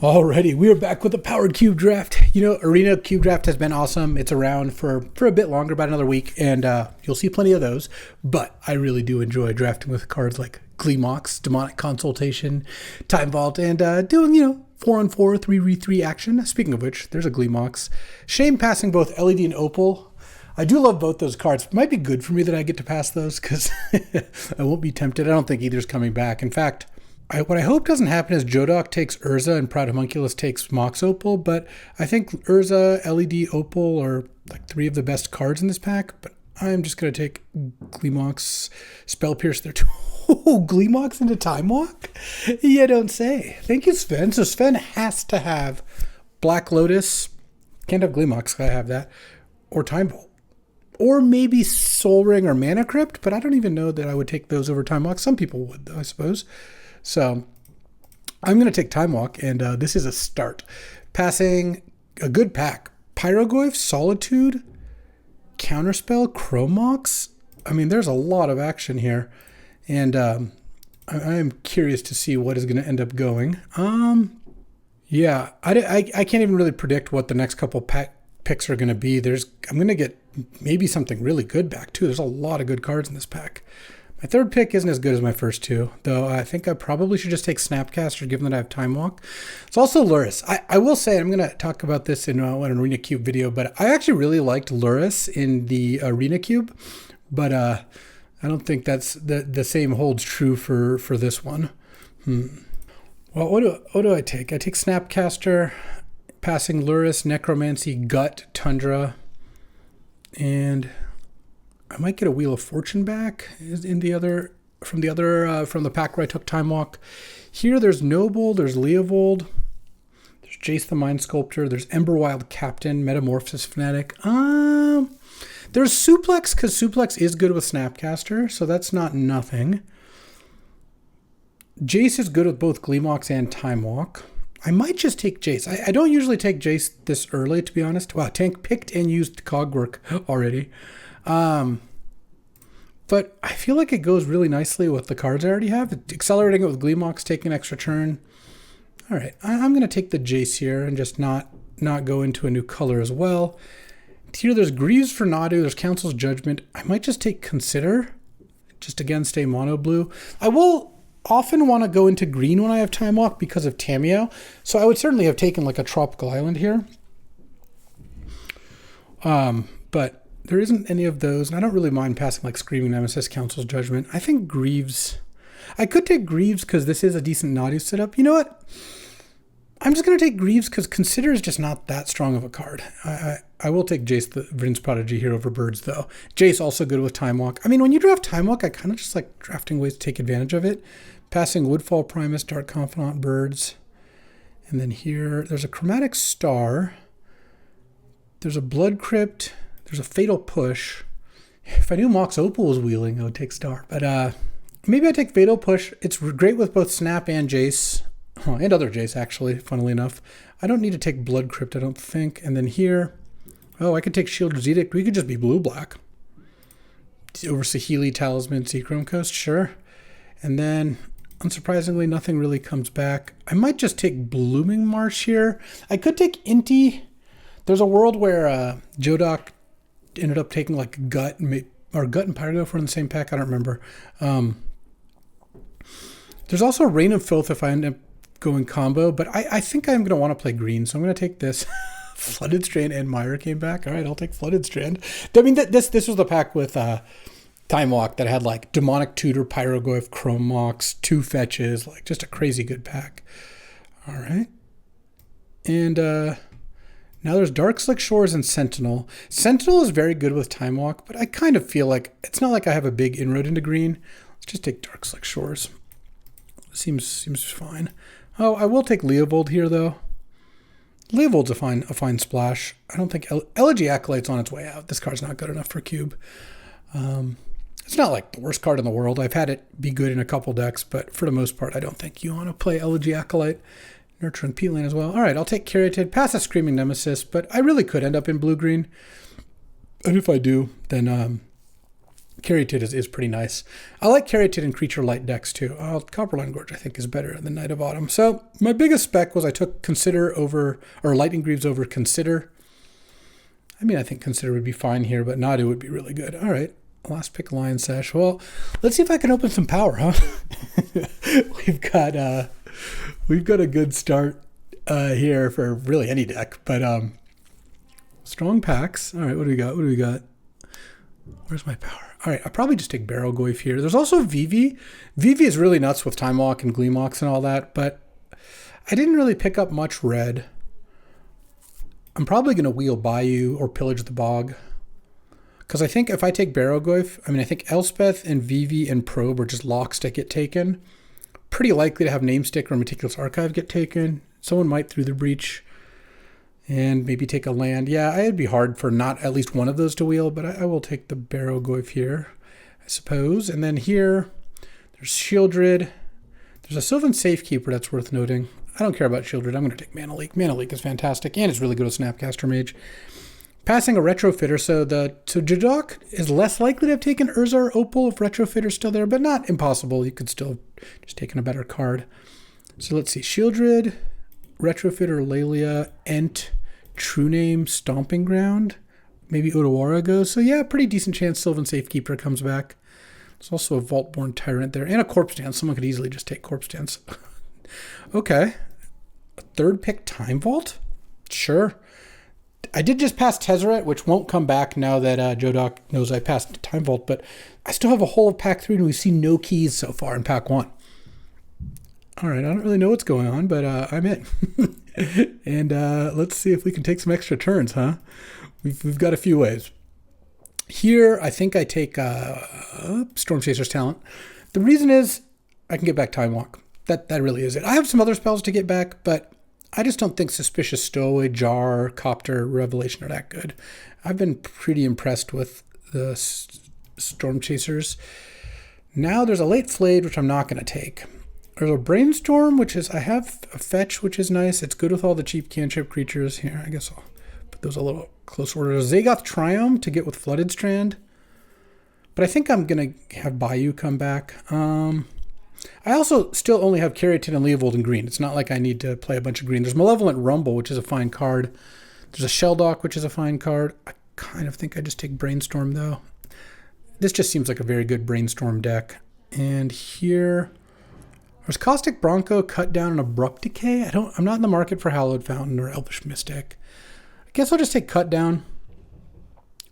Alrighty, we are back with the Powered Cube Draft. You know, Arena Cube Draft has been awesome. It's around for a bit longer, about another week, and you'll see plenty of those. But I really do enjoy drafting with cards like Gleemox, Demonic Consultation, Time Vault, and doing, 4-on-4, 3v3 action. Speaking of which, there's a Gleemox. Shame passing both LED and Opal. I do love both those cards. It might be good for me that I get to pass those because I won't be tempted. I don't think either's coming back. In fact, what I hope doesn't happen is Jodok takes Urza and Proud Homunculus takes Mox Opal, but I think Urza, LED, Opal are like three of the best cards in this pack, but I'm just going to take Gleemox, Spell Pierce there too. Oh, Gleemox into Time Walk? You don't say. Thank you, Sven. So Sven has to have Black Lotus. Can't have Gleemox, gotta have that. Or Time Vault. Or maybe Soul Ring or Mana Crypt, but I don't even know that I would take those over Time Walk. Some people would, though, I suppose. So I'm going to take Time Walk, and this is a start. Passing a good pack. Pyrogoyf, Solitude, Counterspell, Chromox. I mean, there's a lot of action here, and I am curious to see what is going to end up going. Yeah, I can't even really predict what the next couple picks are going to be. I'm going to get maybe something really good back, too. There's a lot of good cards in this pack. My third pick isn't as good as my first two, though I think I probably should just take Snapcaster given that I have Time Walk. It's also Luris. I will say, I'm going to talk about this in an Arena Cube video, but I actually really liked Luris in the Arena Cube, but I don't think that's the same holds true for this one. Well, what do I take? I take Snapcaster, passing Luris, Necromancy, Gut, Tundra, and I might get a Wheel of Fortune back from the pack where I took Time Walk. Here there's Noble, there's Leovold, there's Jace the Mind Sculptor, there's Emberwild Captain, Metamorphosis Fanatic. There's Suplex, because Suplex is good with Snapcaster, so that's not nothing. Jace is good with both Gleemox and Time Walk. I might just take Jace. I don't usually take Jace this early, to be honest. Wow, Tank picked and used Cogwork already. But I feel like it goes really nicely with the cards I already have. Accelerating it with Gleemox, taking an extra turn. All right, I'm going to take the Jace here and just not go into a new color as well. Here there's Greaves for Nadu, there's Council's Judgment. I might just take Consider, just again stay mono blue. I will often want to go into green when I have Time Walk because of Tamiyo, so I would certainly have taken like a Tropical Island here. But there isn't any of those, and I don't really mind passing like Screaming Nemesis, Council's Judgment. I think Greaves. I could take Greaves because this is a decent Nadu setup. You know what? I'm just going to take Greaves because Consider is just not that strong of a card. I will take Jace the Vryn's Prodigy here over Birds, though. Jace also good with Time Walk. I mean, when you draft Time Walk, I kind of just like drafting ways to take advantage of it. Passing Woodfall Primus, Dark Confidant, Birds. And then here, there's a Chromatic Star. There's a Blood Crypt. There's a Fatal Push. If I knew Mox Opal was wheeling, I would take Star. But maybe I take Fatal Push. It's great with both Snap and Jace. And other Jace, actually, funnily enough. I don't need to take Blood Crypt, I don't think. And then here, I could take Shield's Edict. We could just be blue-black. Over Saheeli, Talisman, Seachrome Coast, sure. And then, unsurprisingly, nothing really comes back. I might just take Blooming Marsh here. I could take Inti. There's a world where Jodok ended up taking like Gut and Pyrogoyf were in the same pack. I don't remember. There's also Rain of Filth if I end up going combo, but I think I'm going to want to play green, so I'm going to take this. Flooded Strand and Myra came back. All right, I'll take Flooded Strand. I mean, this was the pack with Time Walk that had like Demonic Tutor, Pyrogoyf, Chromox, 2 fetches, like just a crazy good pack. All right. And now there's Dark Slick Shores and Sentinel. Sentinel is very good with Time Walk, but I kind of feel like it's not like I have a big inroad into green. Let's just take Dark Slick Shores. Seems fine. Oh, I will take Leovold here, though. Leovold's a fine splash. I don't think Elegy Acolyte's on its way out. This card's not good enough for Cube. It's not like the worst card in the world. I've had it be good in a couple decks, but for the most part, I don't think you want to play Elegy Acolyte. Nurture and Peatland as well. All right, I'll take Caryatid, pass a Screaming Nemesis, but I really could end up in blue-green. And if I do, then Caryatid is pretty nice. I like Caryatid in creature light decks too. Copperline Gorge I think is better than Night of Autumn. So my biggest spec was I took Consider over, or Lightning Greaves over Consider. I mean, I think Consider would be fine here, but Nadu would be really good. All right, last pick Lion Sash. Well, let's see if I can open some power, huh? We've got a good start here for really any deck, but strong packs. All right, what do we got? Where's my power? All right, I'll probably just take Barrel Goyf here. There's also Vivi. Vivi is really nuts with Time Walk and Gleemox and all that, but I didn't really pick up much red. I'm probably going to wheel Bayou or Pillage the Bog. Because I think if I take Barrel Goyf, I think Elspeth and Vivi and Probe are just locks to get taken. Pretty likely to have Namestick or Meticulous Archive get taken. Someone might through the breach. And maybe take a land. Yeah, it'd be hard for not at least one of those to wheel, but I will take the Barrow Goyf here, I suppose. And then here, there's Shieldred. There's a Sylvan Safekeeper that's worth noting. I don't care about Shieldred. I'm going to take Mana Leak. Mana Leak is fantastic, and it's really good with Snapcaster Mage. Passing a Retrofitter, so Jadok is less likely to have taken Urza or Opal if Retrofitter's still there, but not impossible. You could still just take in a better card. So let's see. Shieldred, Retrofitter, Lelia, Ent, True Name, Stomping Ground, maybe Otawara goes. So yeah, pretty decent chance Sylvan Safekeeper comes back. There's also a Vaultborn Tyrant there and a Corpse Dance. Someone could easily just take Corpse Dance. Okay. A third pick Time Vault? Sure. I did just pass Tezzeret, which won't come back now that Jodoc knows I passed Time Vault, but I still have a whole of pack 3 and we've seen no keys so far in pack 1. All right, I don't really know what's going on, but I'm in. And let's see if we can take some extra turns, huh? We've got a few ways. Here, I think I take Storm Chaser's Talent. The reason is I can get back Time Walk. That really is it. I have some other spells to get back, but I just don't think Suspicious Stowaway, Jar, Copter, Revelation are that good. I've been pretty impressed with the Storm Chasers. Now there's a Late Flayed, which I'm not going to take. There's a Brainstorm, which is, I have a Fetch, which is nice. It's good with all the cheap cantrip creatures. Here, I guess I'll put those a little close order. Zagoth Triumph to get with Flooded Strand. But I think I'm going to have Bayou come back. I also still only have Caryatid and Leovold in green. It's not like I need to play a bunch of green. There's Malevolent Rumble, which is a fine card. There's a Sheldock, which is a fine card. I kind of think I just take Brainstorm, though. This just seems like a very good Brainstorm deck. And here... there's Caustic Bronco, Cut Down, and Abrupt Decay. I'm not in the market for Hallowed Fountain or Elvish Mystic. I guess I'll just take Cut Down.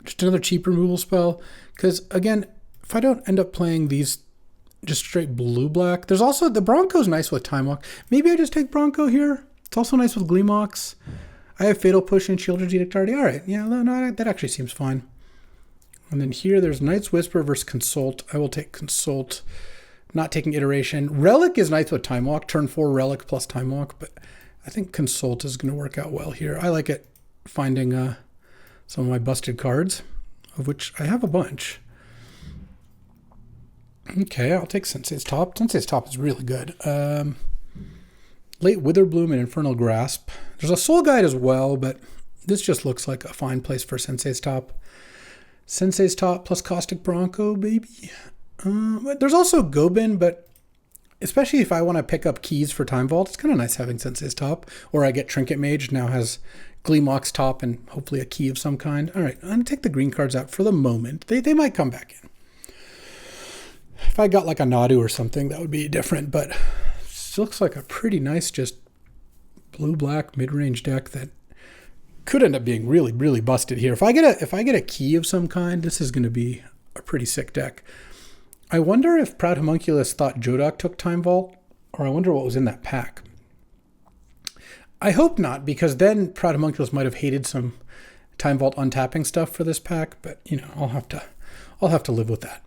Just another cheap removal spell. Because, again, if I don't end up playing these just straight blue-black, there's also, the Bronco's nice with Time Walk. Maybe I just take Bronco here. It's also nice with Gleemox. I have Fatal Push and Shieldred's Edict already. All right, yeah, no, that actually seems fine. And then here, there's Night's Whisper versus Consult. I will take Consult. Not taking Iteration. Relic is nice with Time Walk. Turn 4 Relic plus Time Walk, but I think Consult is going to work out well here. I like it finding some of my busted cards, of which I have a bunch. Okay, I'll take Sensei's Top. Sensei's Top is really good. Late Witherbloom and Infernal Grasp. There's a Soul Guide as well, but this just looks like a fine place for Sensei's Top. Sensei's Top plus Caustic Bronco, baby. There's also Gobin, but especially if I want to pick up keys for Time Vault, it's kind of nice having Sensei's Top. Or I get Trinket Mage, now has Gleemox Top and hopefully a key of some kind. All right, I'm going to take the green cards out for the moment. They might come back in. If I got like a Nadu or something, that would be different, but it looks like a pretty nice just blue-black mid-range deck that could end up being really, really busted here. If I get a key of some kind, this is going to be a pretty sick deck. I wonder if Proud Homunculus thought Jodoc took Time Vault, or I wonder what was in that pack. I hope not, because then Proud Homunculus might have hated some Time Vault untapping stuff for this pack, but you know, I'll have to live with that.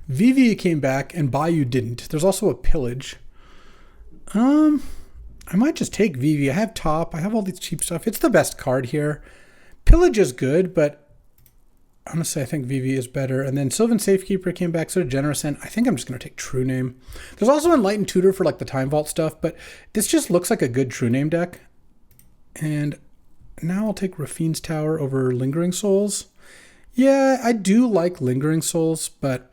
Vivi came back and Bayou didn't. There's also a Pillage. I might just take Vivi. I have Top. I have all these cheap stuff. It's the best card here. Pillage is good, but honestly, I think Vivi is better. And then Sylvan Safekeeper came back, so did Generous End. I think I'm just going to take True Name. There's also Enlightened Tutor for like the Time Vault stuff, but this just looks like a good True Name deck. And now I'll take Rafine's Tower over Lingering Souls. Yeah, I do like Lingering Souls, but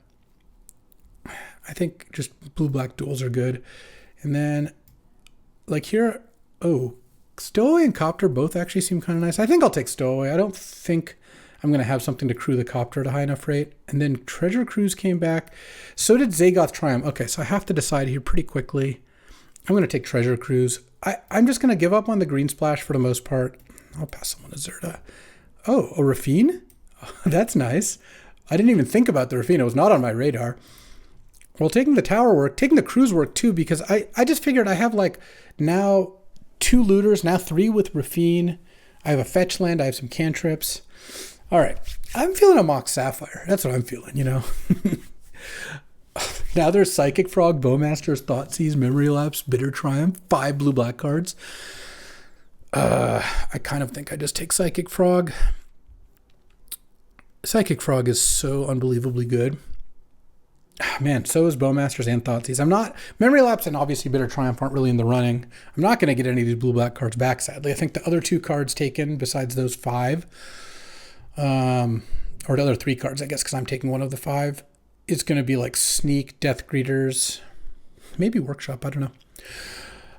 I think just blue-black duels are good. And then, like here, oh, Stowaway and Copter both actually seem kind of nice. I think I'll take Stowaway. I don't think I'm going to have something to crew the Copter at a high enough rate. And then Treasure Cruise came back. So did Zagoth Triumph. Okay, so I have to decide here pretty quickly. I'm going to take Treasure Cruise. I'm just going to give up on the Green Splash for the most part. I'll pass someone to Zerta. Oh, a Rafine? That's nice. I didn't even think about the Rafine. It was not on my radar. Well, taking the tower work, taking the cruise work too, because I just figured I have like now 2 looters, now 3 with Rafine. I have a fetch land. I have some cantrips. All right. I'm feeling a Mox Sapphire. That's what I'm feeling, you know. Now there's Psychic Frog, Bowmasters, Thoughtseize, Memory Lapse, Bitter Triumph, 5 blue-black cards. I kind of think I just take Psychic Frog. Psychic Frog is so unbelievably good. Man, so is Bowmasters and Thoughtseize. I'm not... Memory Lapse and obviously Bitter Triumph aren't really in the running. I'm not going to get any of these blue-black cards back, sadly. I think the other 2 cards taken besides those 5, or the other 3 cards, I guess, because I'm taking one of the 5, it's going to be like Sneak, Death Greeters, maybe Workshop, I don't know.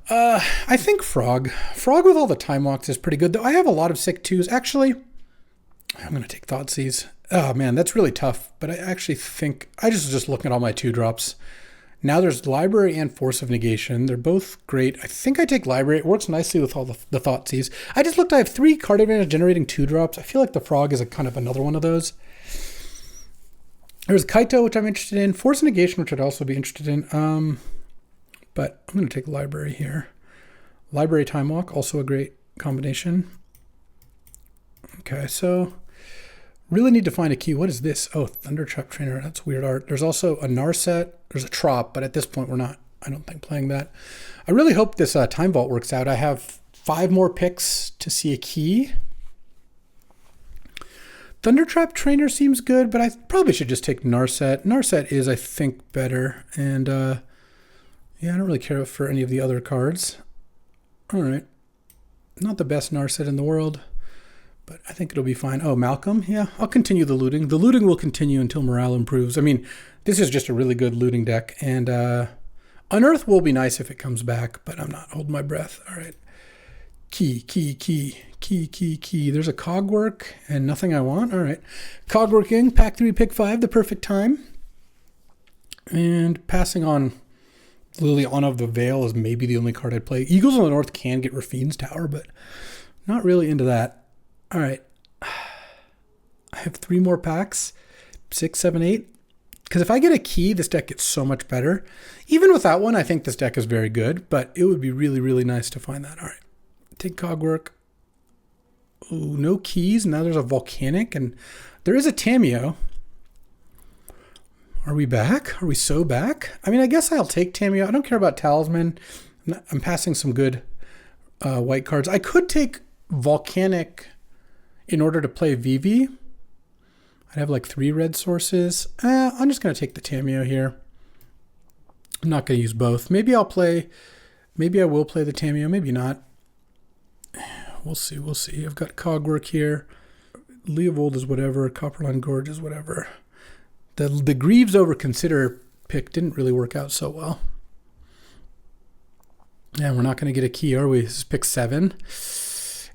I think Frog. Frog with all the Time Walks is pretty good, though I have a lot of sick 2s. Actually, I'm going to take Thoughtseize. Oh, man, that's really tough. But I actually think... I just looking at all my 2-drops. Now there's Library and Force of Negation. They're both great. I think I take Library. It works nicely with all the Thoughtseize. I just looked. I have 3 card advantage generating 2-drops. I feel like the Frog is a kind of another one of those. There's Kaito, which I'm interested in. Force of Negation, which I'd also be interested in. But I'm going to take Library here. Library Time Walk, also a great combination. Okay, so... Really need to find a key. What is this? Oh, Thundertrap Trainer. That's weird art. There's also a Narset. There's a Trop, but at this point we're not, I don't think, playing that. I really hope this Time Vault works out. I have 5 more picks to see a key. Thundertrap Trainer seems good, but I probably should just take Narset. Narset is, I think, better. And, yeah, I don't really care for any of the other cards. All right. Not the best Narset in the world. But I think it'll be fine. Oh, Malcolm? Yeah, I'll continue the looting. The looting will continue until morale improves. I mean, this is just a really good looting deck. And Unearth will be nice if it comes back, but I'm not holding my breath. All right. Key. There's a Cogwork and nothing I want. All right. Cogworking, pack 3, pick 5, the perfect time. And passing on Liliana of the Veil is maybe the only card I'd play. Eagles of the North can get Rafine's Tower, but not really into that. All right, I have 3 more packs, 6, 7, 8. Because if I get a key, this deck gets so much better. Even without one, I think this deck is very good, but it would be really, really nice to find that. All right, take Cogwork. Ooh, no keys. Now there's a Volcanic, and there is a Tameo. Are we back? Are we so back? I mean, I guess I'll take Tameo. I don't care about Talisman. I'm passing some good white cards. I could take Volcanic in order to play Vivi. I'd have like 3 red sources. I'm just going to take the Tameo here. I'm not going to use both. Maybe I will play the Tameo, maybe not. We'll see. I've got Cogwork here. Leovold is whatever. Copperline Gorge is whatever. The Greaves over Consider pick didn't really work out so well. Yeah, we're not going to get a key, are we? This is pick 7.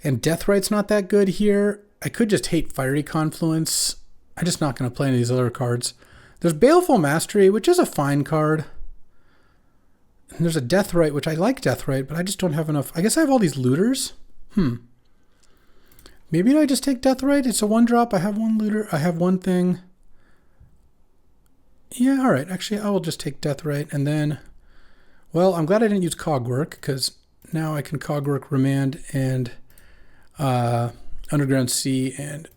And Deathright's not that good here. I could just hate Fiery Confluence. I'm just not going to play any of these other cards. There's Baleful Mastery, which is a fine card. And there's a Deathrite, which I like Deathrite, but I just don't have enough. I guess I have all these looters. Maybe I just take Deathrite. It's a 1-drop. I have 1 looter. I have 1 thing. Yeah, all right. Actually, I will just take Deathrite. And then, well, I'm glad I didn't use Cogwork, because now I can Cogwork, Remand, and Underground Sea, and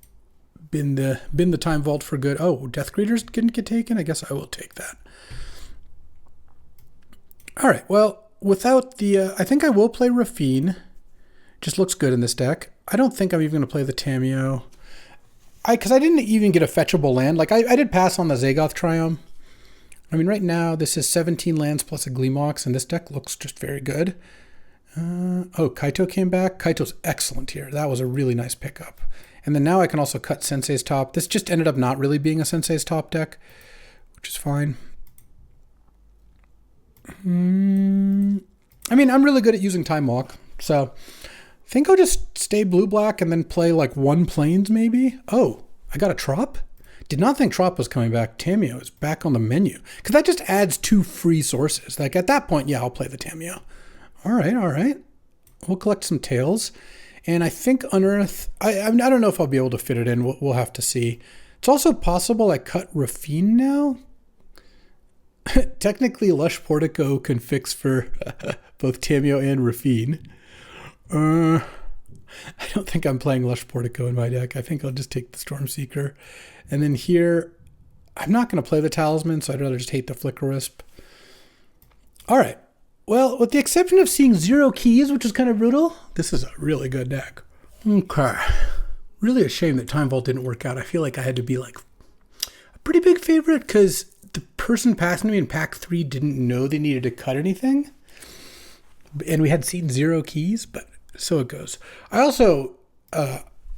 bin the Time Vault for good. Oh, Death Greeters didn't get taken? I guess I will take that. All right, well, without the... I think I will play Rafine. Just looks good in this deck. I don't think I'm even going to play the Tameo. Because I didn't even get a fetchable land. Like, I did pass on the Zagoth Triumph. I mean, right now, this is 17 lands plus a Gleemox, and this deck looks just very good. Oh, Kaito came back. Kaito's excellent here. That was a really nice pickup. And then now I can also cut Sensei's Top. This just ended up not really being a Sensei's Top deck, which is fine. I mean, I'm really good at using Time Walk, so I think I'll just stay blue-black and then play like 1 Plains maybe. Oh, I got a Trop? Did not think Trop was coming back. Tamiyo is back on the menu. Because that just adds 2 free sources. Like at that point, yeah, I'll play the Tamiyo. All right. We'll collect some tails. And I think Unearth, I don't know if I'll be able to fit it in. We'll have to see. It's also possible I cut Raffine now. Technically, Lush Portico can fix for both Tamiyo and Raffine. I don't think I'm playing Lush Portico in my deck. I think I'll just take the Stormseeker. And then here, I'm not going to play the Talisman, so I'd rather just hate the Flicker Wisp. All right. Well, with the exception of seeing 0 keys, which is kind of brutal, this is a really good deck. Okay. Really a shame that Time Vault didn't work out. I feel like I had to be like a pretty big favorite because the person passing me in pack 3 didn't know they needed to cut anything. And we had seen 0 keys, but so it goes. I also,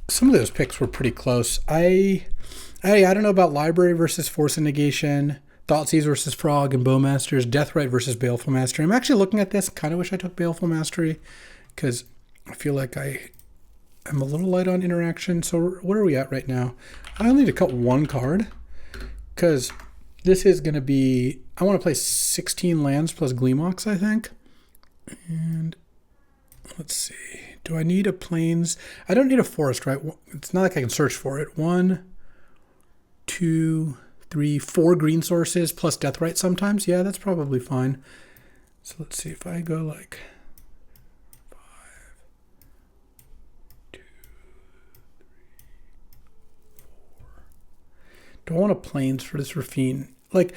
some of those picks were pretty close. I don't know about Library versus Force and Negation, Thoughtseize versus Frog and Bowmasters, Deathrite versus Baleful Mastery. I'm actually looking at this. Kind of wish I took Baleful Mastery because I feel like I'm a little light on interaction. So where are we at right now? I only need to cut 1 card because this is going to be, I want to play 16 lands plus Gleemox, I think. And let's see. Do I need a Plains? I don't need a Forest, right? It's not like I can search for it. 1, 2, 3, 4 green sources plus Deathrite sometimes. Yeah, that's probably fine. So let's see if I go like 5, 2, 3, 4. Do I want a Plains for this Raffine? Like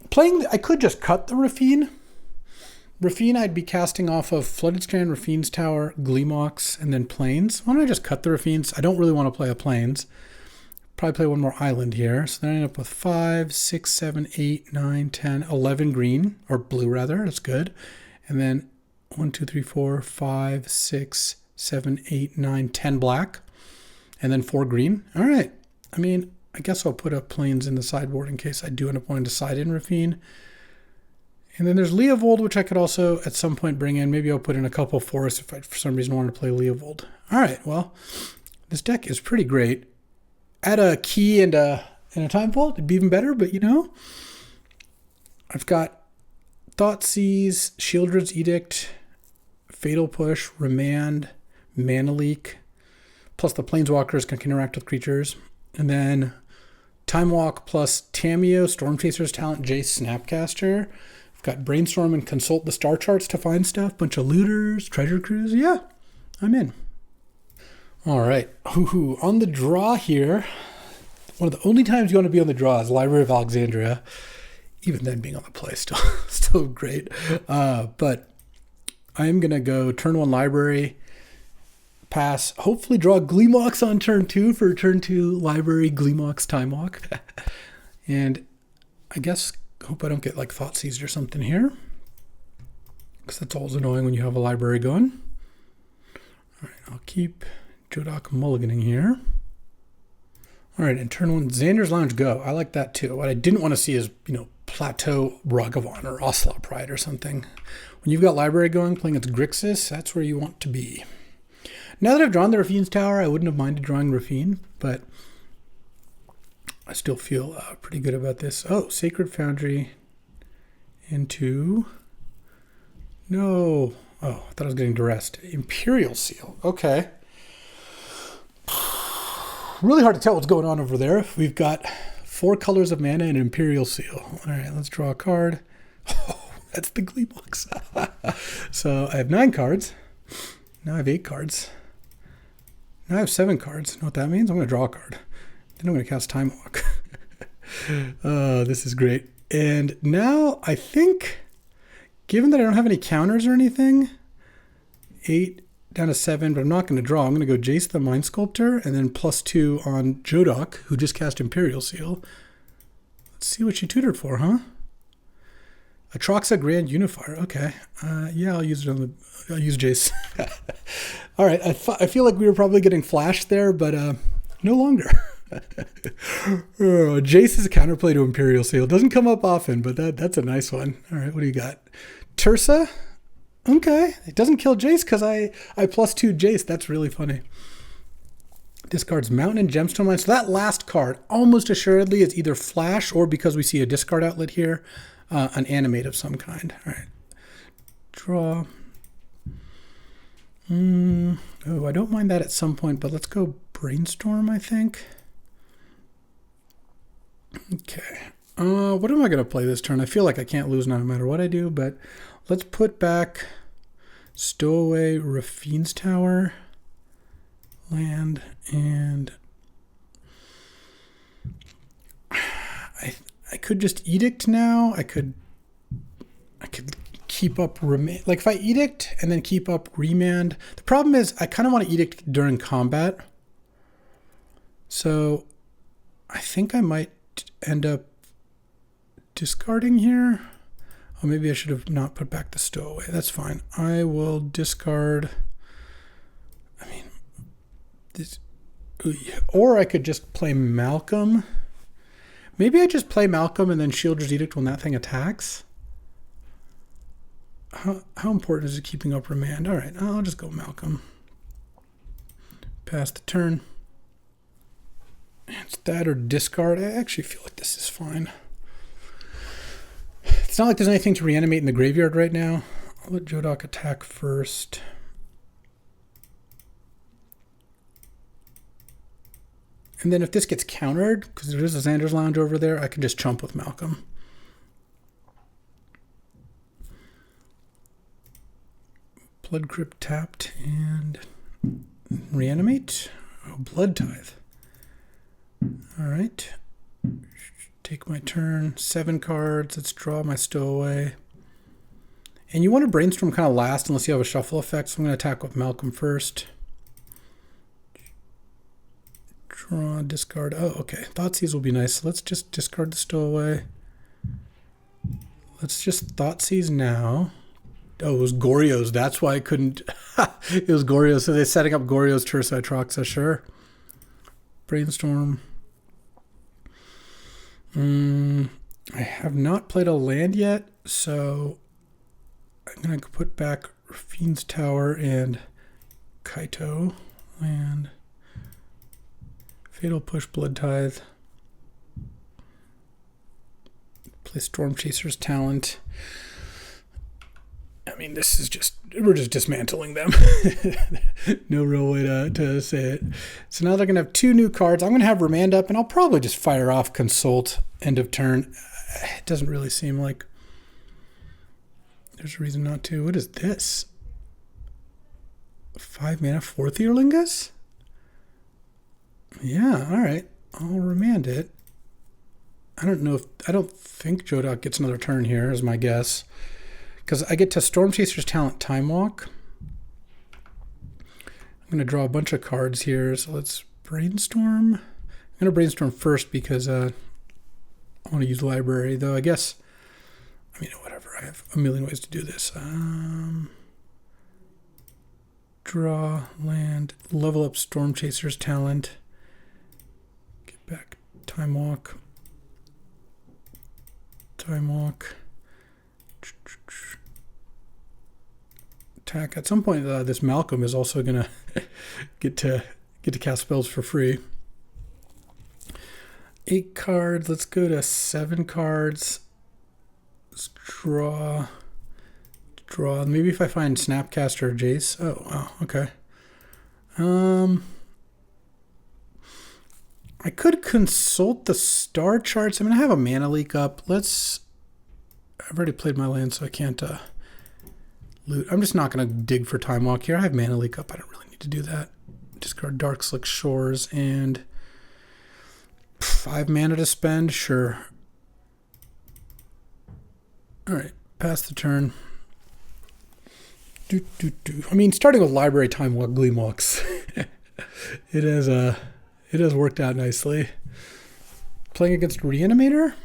playing, I could just cut the Raffine. Raffine I'd be casting off of Flooded Strand, Raffine's Tower, Gleemox, and then Plains. Why don't I just cut the Raffines? I don't really want to play a Plains. Probably play 1 more island here. So then I end up with 5, 6, 7, 8, 9, 10, 11 green, or blue rather. That's good. And then 1, 2, 3, 4, 5, 6, 7, 8, 9, 10 black. And then 4 green. All right. I mean, I guess I'll put up Plains in the sideboard in case I do end up wanting to side in Raffine. And then there's Leovold, which I could also at some point bring in. Maybe I'll put in a couple forests if I, for some reason, wanted to play Leovold. All right. Well, this deck is pretty great. Add a key and a Time Vault, it'd be even better, but you know, I've got Thoughtseize, Shieldred's Edict, Fatal Push, Remand, Mana Leak, plus the Planeswalkers can interact with creatures, and then Time Walk plus Tamiyo, Stormchaser's Talent, Jace, Snapcaster. I've got Brainstorm and Consult the Star Charts to find stuff, bunch of looters, treasure cruise. Yeah, I'm in. All right, on the draw here, one of the only times you want to be on the draw is Library of Alexandria. Even then being on the play still great. But I'm going to go turn 1 Library, pass, hopefully draw Gleemox on turn 2 for turn 2 Library, Gleemox, Time Walk. And I guess, hope I don't get like Thoughtseize or something here, because that's always annoying when you have a library going. All right, I'll keep Jodok mulliganing here. All right, and turn 1, Xander's Lounge, go. I like that too. What I didn't want to see is, Plateau Ragavan or Ocelot Pride or something. When you've got library going, playing its Grixis, that's where you want to be. Now that I've drawn the Raffine's Tower, I wouldn't have minded drawing Raffine, but I still feel pretty good about this. Oh, Sacred Foundry into... No. Oh, I thought I was getting duressed. Imperial Seal. Okay. Really hard to tell what's going on over there. We've got 4 colors of mana and Imperial Seal. All right, let's draw a card. Oh, that's the Gleemox. So I have 9 cards. Now I have 8 cards. Now I have 7 cards. You know what that means? I'm going to draw a card. Then I'm going to cast Time Walk. Oh, this is great. And now I think, given that I don't have any counters or anything, 8 down to 7, but I'm not going to draw. I'm going to go Jace the Mind Sculptor and then +2 on Jodok, who just cast Imperial Seal. Let's see what she tutored for, huh? Atroxa Grand Unifier. Okay. Yeah, I'll use Jace. All right. I feel like we were probably getting flashed there, but no longer. Jace is a counterplay to Imperial Seal. Doesn't come up often, but that's a nice one. All right, what do you got? Tersa? Okay. It doesn't kill Jace because I +2 Jace. That's really funny. Discards Mountain and Gemstone Mine. So that last card almost assuredly is either flash or, because we see a discard outlet here, an animate of some kind. All right. Draw. Oh, I don't mind that at some point, but let's go Brainstorm, I think. Okay. What am I going to play this turn? I feel like I can't lose no matter what I do, but let's put back Stowaway Rafine's Tower, land, and I could just Edict now. I could keep up remand. Like if I Edict and then keep up Remand. The problem is I kind of want to Edict during combat. So I think I might end up discarding here. Oh, maybe I should have not put back the Stowaway. That's fine. I will discard. I mean, this, or I could just play Malcolm. Maybe I just play Malcolm and then Shield's Edict when that thing attacks. How important is it keeping up Remand? All right, I'll just go Malcolm. Pass the turn. It's that or discard. I actually feel like this is fine. It's not like there's anything to reanimate in the graveyard right now. I'll let Jodok attack first. And then if this gets countered, because there is a Xander's Lounge over there, I can just chump with Malcolm. Blood Crypt tapped and reanimate. Oh, Blood Tithe. All right. Take my turn. 7 cards. Let's draw my Stowaway. And you want to Brainstorm kind of last unless you have a shuffle effect. So I'm going to attack with Malcolm first. Draw, discard. Oh, okay. Thoughtseize will be nice. So let's just discard the Stowaway. Let's just Thoughtseize now. Oh, it was Goryo's. That's why I couldn't. It was Goryo's. So they're setting up Goryo's Tersa Atroxa. Sure. Brainstorm. I have not played a land yet, so I'm going to put back Rafine's Tower and Kaito. Land. Fatal Push, Blood Tithe. Play Storm Chaser's Talent. I mean, this is just, we're just dismantling them. No real way to say it. So now they're going to have 2 new cards. I'm going to have Remand up, and I'll probably just fire off Consult end of turn. It doesn't really seem like there's a reason not to. What is this? 5 mana, 4 Theurlingus? Yeah, all right. I'll Remand it. I don't think Jodok gets another turn here, is my guess. Because I get to Storm Chaser's Talent Time Walk. I'm going to draw a bunch of cards here. So let's Brainstorm. I'm going to Brainstorm first because I want to use Library. Though I guess, I mean, whatever. I have a million ways to do this. Draw, land, level up Storm Chaser's Talent. Get back Time Walk. Time Walk. Attack. At some point, this Malcolm is also gonna get to cast spells for free. 8 cards. Let's go to 7 cards. Let's draw. Maybe if I find Snapcaster or Jace. Oh wow. Okay. I could consult the star charts. I mean, I have a mana leak up. I've already played my land, so I can't loot. I'm just not going to dig for Time Walk here. I have mana leak up. I don't really need to do that. Discard Dark Slick Shores and 5 mana to spend. Sure. All right. Pass the turn. I mean, starting with Library Time Walk Gleemox. It has worked out nicely. Playing against Reanimator?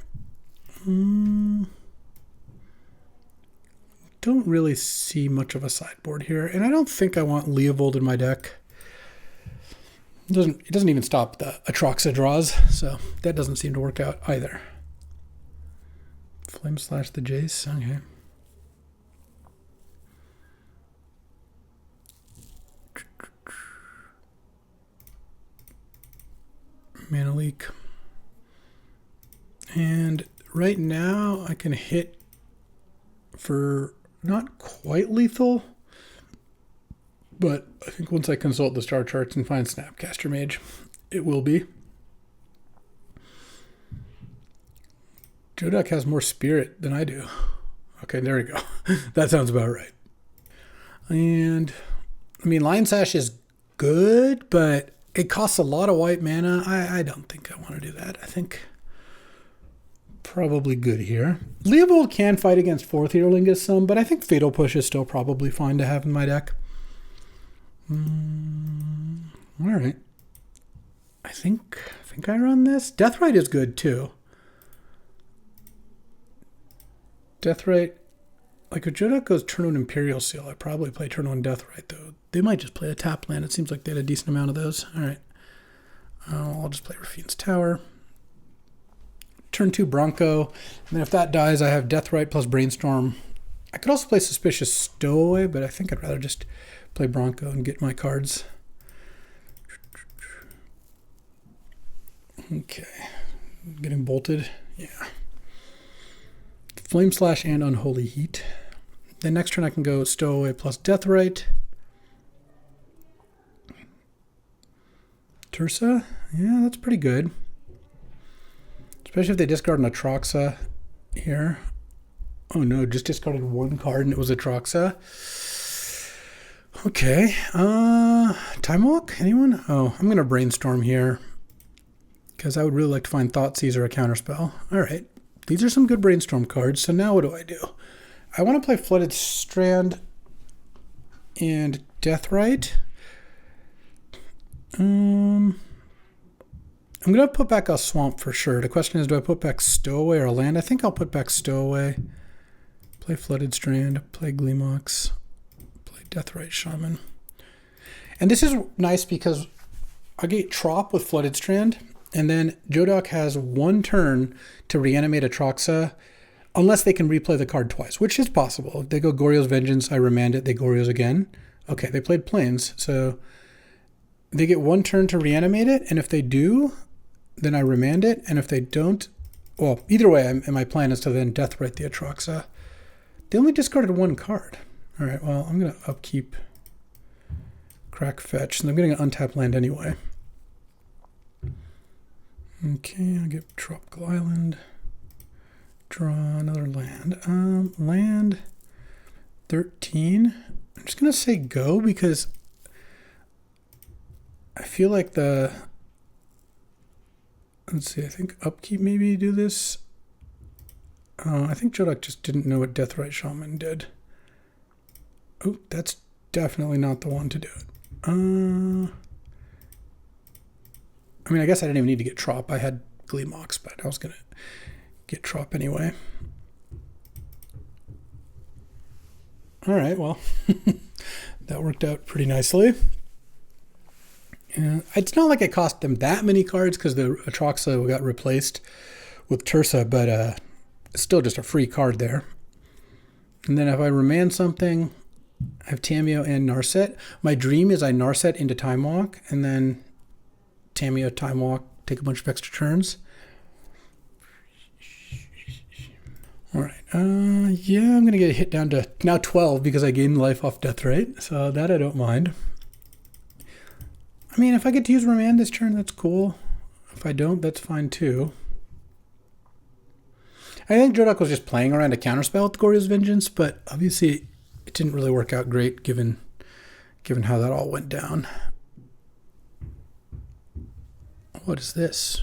Don't really see much of a sideboard here, and I don't think I want Leovold in my deck. It doesn't even stop the Atroxa draws, so that doesn't seem to work out either. Flame slash the Jace, okay. Mana leak. And right now I can hit for not quite lethal, but I think once I consult the star charts and find Snapcaster Mage, it will be. Jodak has more spirit than I do. Okay, there we go. That sounds about right. And, I mean, Lion Sash is good, but it costs a lot of white mana. I don't think I want to do that. I think probably good here. Leovold can fight against 4th Earlingus some, but I think Fatal Push is still probably fine to have in my deck. All right. I think I run this. Deathrite is good too. Deathrite, like if Jodak goes turn on Imperial Seal, I probably play turn on Deathrite though. They might just play a tap land. It seems like they had a decent amount of those. All right. I'll just play Rafine's Tower. Turn 2 Bronco. And then if that dies, I have Deathrite plus Brainstorm. I could also play Suspicious Stowaway, but I think I'd rather just play Bronco and get my cards. Okay. Getting bolted. Yeah. Flame Slash and Unholy Heat. Then next turn I can go Stowaway plus Deathrite. Tursa? Yeah, that's pretty good. Especially if they discard an Atroxa here. Oh no, just discarded one card and it was Atroxa. Okay. Time Walk? Anyone? Oh, I'm going to Brainstorm here. Because I would really like to find Thoughtseize or a Counterspell. Alright. These are some good Brainstorm cards. So now what do? I want to play Flooded Strand and Deathrite. I'm going to put back a Swamp for sure. The question is, do I put back Stowaway or a land? I think I'll put back Stowaway. Play Flooded Strand. Play Gleemox. Play Deathrite Shaman. And this is nice because I get Trop with Flooded Strand. And then Jodak has one turn to reanimate Atroxa unless they can replay the card twice, which is possible. If they go Goryo's Vengeance, I remand it, they Goryo's again. Okay, they played Plains, so they get one turn to reanimate it, and if they do, then I remand it, and if they don't, well, either way, my plan is to then Deathrite the Atroxa. They only discarded one card. All right, well, I'm going to upkeep Crack Fetch, and I'm getting an untapped land anyway. Okay, I'll get Tropical Island. Draw another land. Land 13. I'm just going to say go because I feel like let's see, I think upkeep maybe do this. I think Jodak just didn't know what Deathrite Shaman did. Oh, that's definitely not the one to do it. I mean, I guess I didn't even need to get Trop. I had Gleemox, but I was going to get Trop anyway. All right, well, that worked out pretty nicely. It's not like it cost them that many cards because the Atroxa got replaced with Tursa, but it's still just a free card there. And then if I remand something, I have Tamiyo and Narset. My dream is I Narset into Time Walk, and then Tamiyo, Time Walk, take a bunch of extra turns. All right. Yeah, I'm going to get a hit down to now 12 because I gained life off Deathrite, so that I don't mind. I mean, if I get to use Remand this turn, that's cool. If I don't, that's fine too. I think Jodak was just playing around a counterspell with Goryo's Vengeance, but obviously it didn't really work out great given how that all went down. What is this?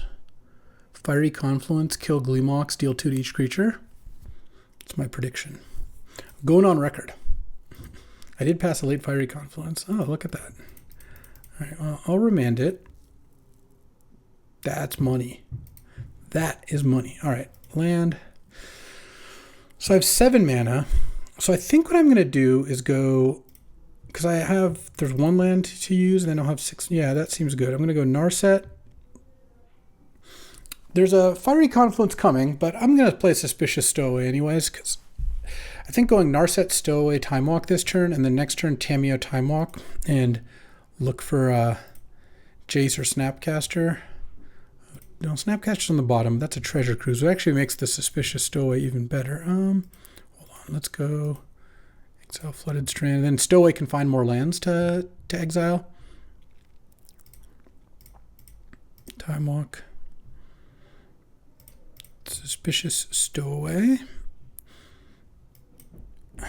Fiery Confluence, kill Gleemox, deal 2 to each creature. That's my prediction. Going on record. I did pass a late Fiery Confluence. Oh, look at that. All right, well, I'll remand it. That's money. That is money. All right, land. So I have 7 mana. So I think what I'm going to do is go because there's one land to use, and then I'll have 6. Yeah, that seems good. I'm going to go Narset. There's a Fiery Confluence coming, but I'm going to play Suspicious Stowaway anyways, because I think going Narset, Stowaway, Time Walk this turn, and then next turn Tamiyo, Time Walk, and look for Jace or Snapcaster. No, Snapcaster's on the bottom. That's a Treasure Cruise. It actually makes the Suspicious Stowaway even better. Hold on, let's go Exile Flooded Strand. And then Stowaway can find more lands to exile. Time Walk. Suspicious Stowaway.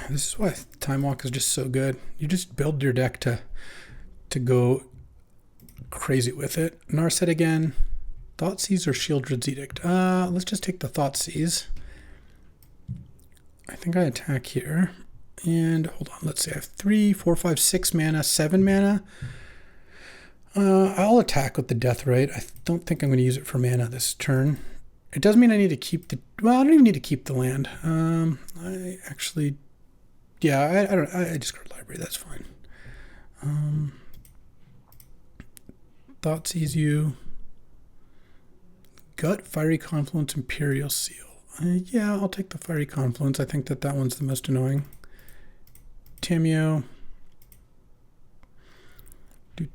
This is why Time Walk is just so good. You just build your deck to go crazy with it. Narset again. Thoughtseize or Shieldred's Edict? Let's just take the Thoughtseize. I think I attack here. And hold on, let's see. I have 3, 4, 5, 6 mana, 7 mana. I'll attack with the Death Right. I don't think I'm going to use it for mana this turn. It does mean I need to keep the... Well, I don't even need to keep the land. I actually... Yeah, I discard library. That's fine. Thoughtseize you. Gut, Fiery Confluence, Imperial Seal. Yeah, I'll take the Fiery Confluence. I think that one's the most annoying. Tamiyo. Get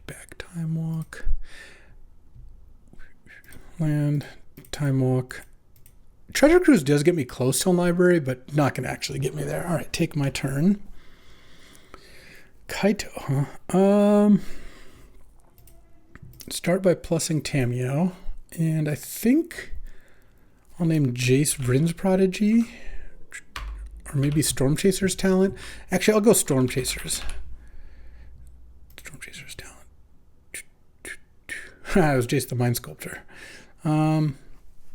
back, Time Walk. Land, Time Walk. Treasure Cruise does get me close to a library, but not going to actually get me there. All right, take my turn. Kaito, huh? Start by plussing Tamiyo, and I think I'll name Jace Vryn's Prodigy, or maybe Storm Chaser's Talent. Actually, I'll go Storm Chaser's. Storm Chaser's Talent. It was Jace the Mind Sculptor.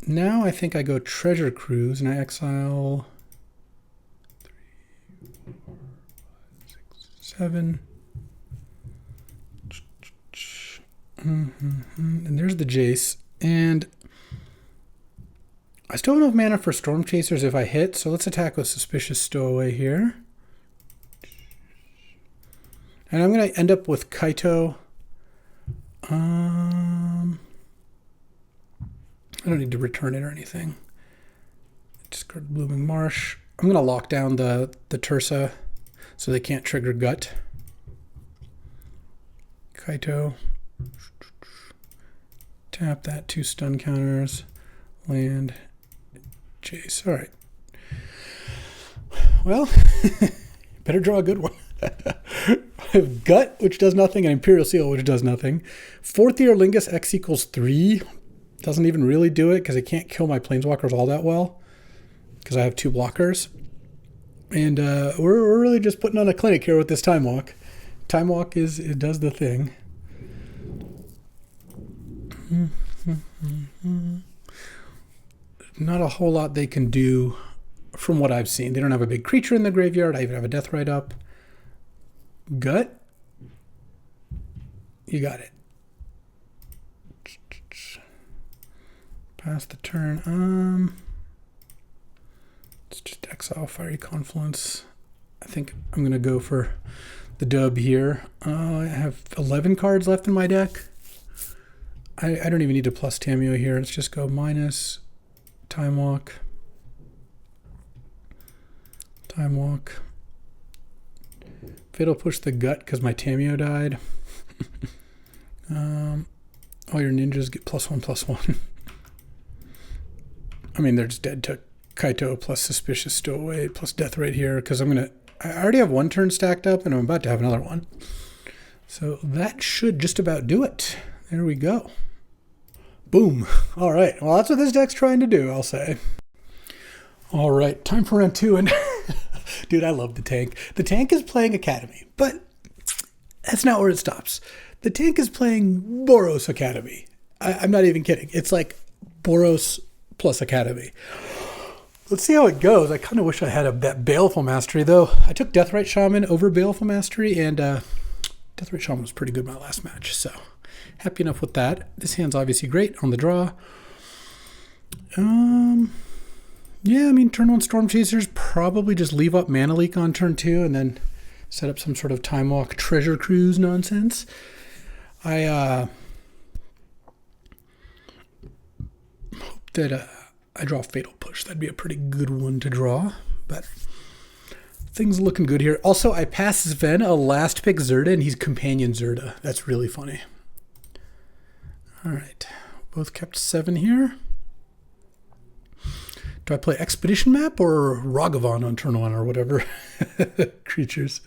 Now I think I go Treasure Cruise, and I exile 3, 4, 5, 6, 7. And there's the Jace. And I still have enough mana for Storm Chasers if I hit, so let's attack with Suspicious Stowaway here. And I'm going to end up with Kaito. I don't need to return it or anything. Discard Blooming Marsh. I'm going to lock down the Tursa so they can't trigger Gut. Kaito. Tap that, 2 stun counters. Land. Jace. All right. Well, better draw a good one. I have Gut, which does nothing, and Imperial Seal, which does nothing. 4th Year Lingus X equals 3. Doesn't even really do it because it can't kill my Planeswalkers all that well because I have 2 blockers. And we're really just putting on a clinic here with this Time Walk. Time Walk it does the thing. Not a whole lot they can do from what I've seen. They don't have a big creature in the graveyard. I even have a Death Right up. Gut. You got it. Pass the turn. Let's just exile Fiery Confluence. I think I'm going to go for the dub here. I have 11 cards left in my deck. I don't even need to plus Tamiyo here. Let's just go minus Time Walk. Time Walk. Fatal Push the Gut because my Tamiyo died. All your ninjas get +1/+1. I mean, they're just dead to Kaito plus Suspicious Stowaway plus Death Right here because I already have 1 turn stacked up and I'm about to have another one. So that should just about do it. There we go. Boom. All right. Well, that's what this deck's trying to do, I'll say. All right. Time for round 2. And dude, I love the tank. The tank is playing Academy, but that's not where it stops. The tank is playing Boros Academy. I'm not even kidding. It's like Boros plus Academy. Let's see how it goes. I kind of wish I had that Baleful Mastery, though. I took Deathrite Shaman over Baleful Mastery, and Deathrite Shaman was pretty good my last match, so happy enough with that. This hand's obviously great on the draw. Yeah, I mean, turn 1 Storm Chasers, probably just leave up Mana Leak on turn 2 and then set up some sort of Time Walk Treasure Cruise nonsense. I hope that I draw Fatal Push. That'd be a pretty good one to draw, but things looking good here. Also, I passed Sven a last pick Zerda, and he's Companion Zerda. That's really funny. All right, both kept 7 here. Do I play Expedition Map or Ragavan on turn 1 or whatever creatures?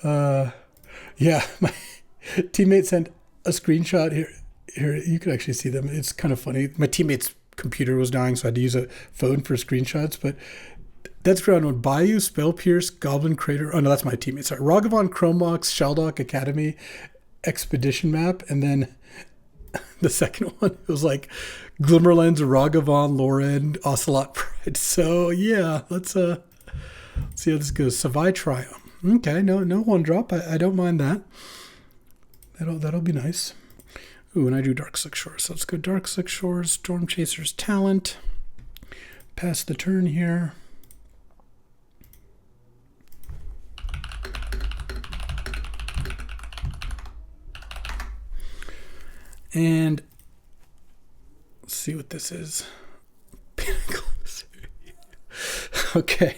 Yeah, my teammate sent a screenshot here. Here, you can actually see them. It's kind of funny. My teammate's computer was dying, so I had to use a phone for screenshots. But that's ground one. Bayou, Spell Pierce, Goblin Crater. Oh, no, that's my teammate. Sorry. Ragavan, Chromox, Sheldock Academy, Expedition Map, and then the second one, it was like Glimmerlens, Ragavan, Loren, Ocelot Pride. So yeah, let's see how this goes. Savai Triumph. Okay, no 1-drop. I don't mind that. That'll be nice. Ooh, and I do Darkslick Shores. So let's go Darkslick Shores, Storm Chasers Talent. Pass the turn here. And let's see what this is. Okay.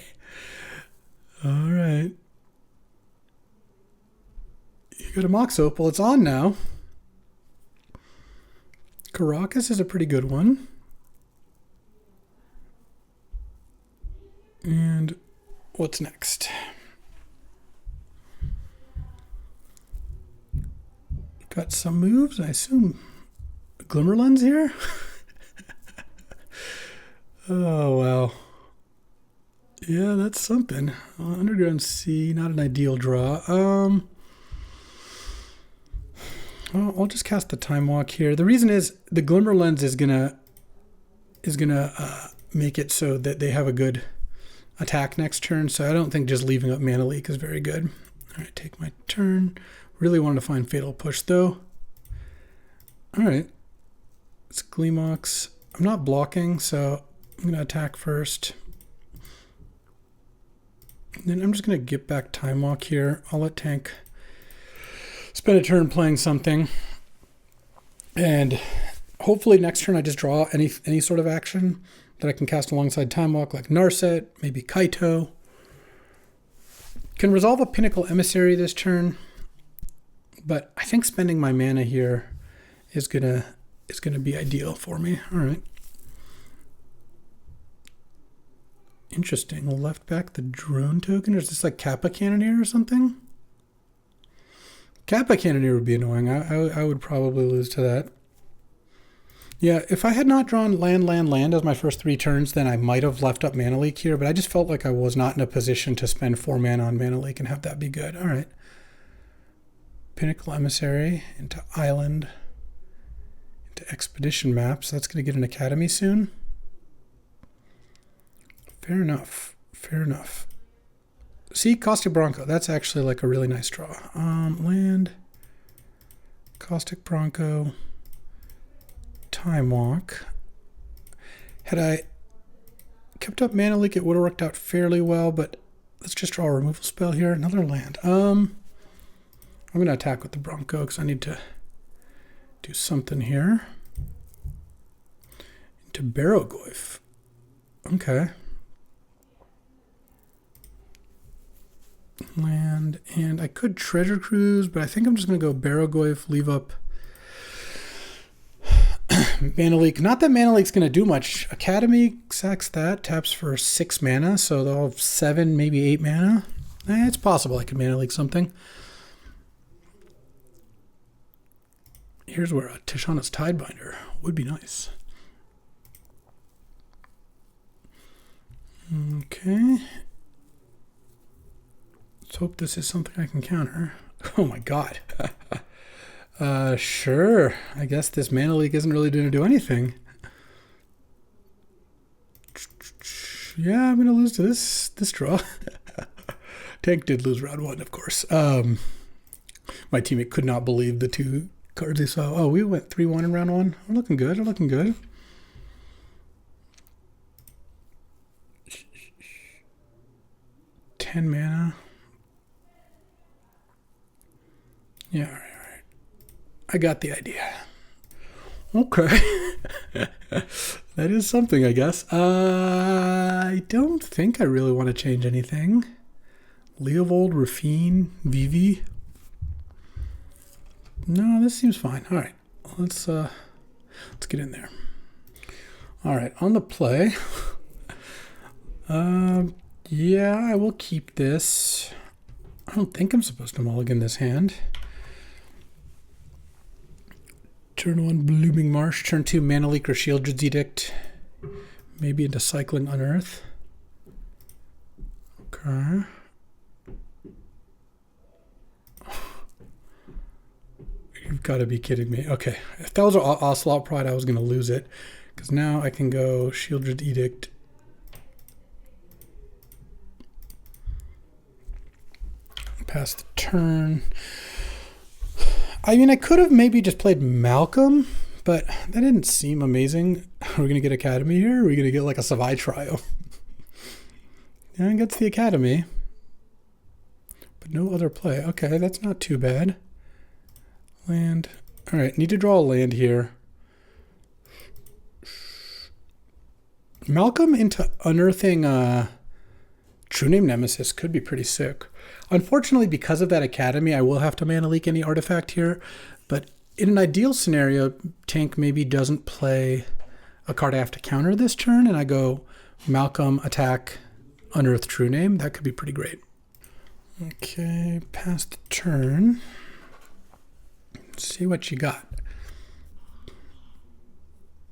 All right. You got a Mox Opal. It's on now. Caracas is a pretty good one. And what's next? Got some moves, I assume. Glimmerlens here? Oh, well. Yeah, that's something. Underground Sea, not an ideal draw. Well, I'll just cast the Time Walk here. The reason is the Glimmerlens is gonna make it so that they have a good attack next turn. So I don't think just leaving up Mana Leak is very good. All right, take my turn. Really wanted to find Fatal Push though. All right, it's Gleemox. I'm not blocking, so I'm gonna attack first. And then I'm just gonna get back Time Walk here. I'll let Tank spend a turn playing something, and hopefully next turn I just draw any sort of action that I can cast alongside Time Walk, like Narset, maybe Kaito. Can resolve a Pinnacle Emissary this turn, but I think spending my mana here is gonna be ideal for me. All right. Interesting. Left back the drone token. Or is this like Kappa Cannoneer or something? Kappa Cannoneer would be annoying. I would probably lose to that. Yeah, if I had not drawn land as my first 3 turns, then I might have left up Mana Leak here, but I just felt like I was not in a position to spend 4 mana on Mana Leak and have that be good. All right. Pinnacle Emissary into Island, into Expedition Maps. That's going to get an Academy soon. Fair enough. Fair enough. See, Caustic Bronco. That's actually like a really nice draw. Land, Caustic Bronco, Time Walk. Had I kept up Mana Leak, it would have worked out fairly well, but let's just draw a removal spell here. Another land. I'm going to attack with the Bronco because I need to do something here. Into Barrowgoyf. Okay. Land, and I could Treasure Cruise, but I think I'm just going to go Barrowgoyf, leave up Mana Leak. Not that Mana Leak's going to do much. Academy sacks that, taps for 6 mana, so they'll have 7, maybe 8 mana. It's possible I could Mana Leak something. Here's where a Tishana's Tidebinder would be nice. Okay. Let's hope this is something I can counter. Oh my god. Sure. I guess this Mana Leak isn't really going to do anything. Yeah, I'm going to lose to this draw. Tank did lose round 1, of course. My teammate could not believe the 2 cards he saw. Oh, we went 3-1 in round 1. We're looking good. We're looking good. 10 mana. Yeah, all right. I got the idea. Okay. That is something, I guess. I don't think I really want to change anything. Leovold, Rafine, Vivi. No, this seems fine. All right, let's get in there. All right, on the play. Yeah, I will keep this. I don't think I'm supposed to mulligan this hand. Turn 1, Blooming Marsh. Turn 2, Mana Leak or Shieldred's Edict. Maybe into Cycling Unearth. Okay. You've got to be kidding me. Okay, if that was an Ocelot Pride, I was going to lose it. Because now I can go Shieldred's Edict. Pass the turn. I mean, I could have maybe just played Malcolm, but that didn't seem amazing. Are we going to get Academy here? Or are we going to get like a Savai Trio? Yeah, it gets the Academy. But no other play. Okay, that's not too bad. Land. All right, need to draw a land here. Malcolm into unearthing True Name Nemesis could be pretty sick. Unfortunately, because of that Academy, I will have to Mana Leak any artifact here. But in an ideal scenario, Tank maybe doesn't play a card I have to counter this turn, and I go Malcolm, attack, unearth True Name. That could be pretty great. Okay, pass the turn. Let's see what you got.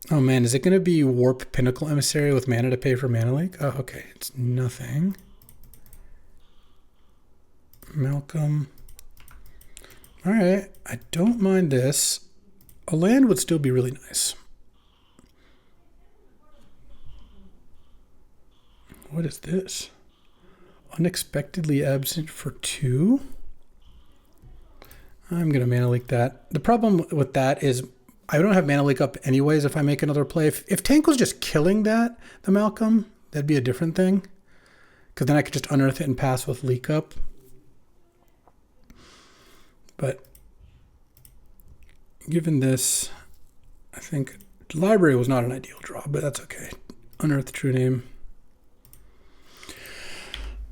Oh man, is it going to be Warp Pinnacle Emissary with mana to pay for Mana Leak? Oh, okay, it's nothing. Malcolm. All right, I don't mind this. A land would still be really nice. What is this? Unexpectedly Absent for 2? I'm going to Mana Leak that. The problem with that is I don't have Mana Leak up anyways if I make another play. If Tank was just killing that, the Malcolm, that'd be a different thing. Because then I could just unearth it and pass with Leak up. But given this, I think Library was not an ideal draw, but that's okay. Unearth True Name.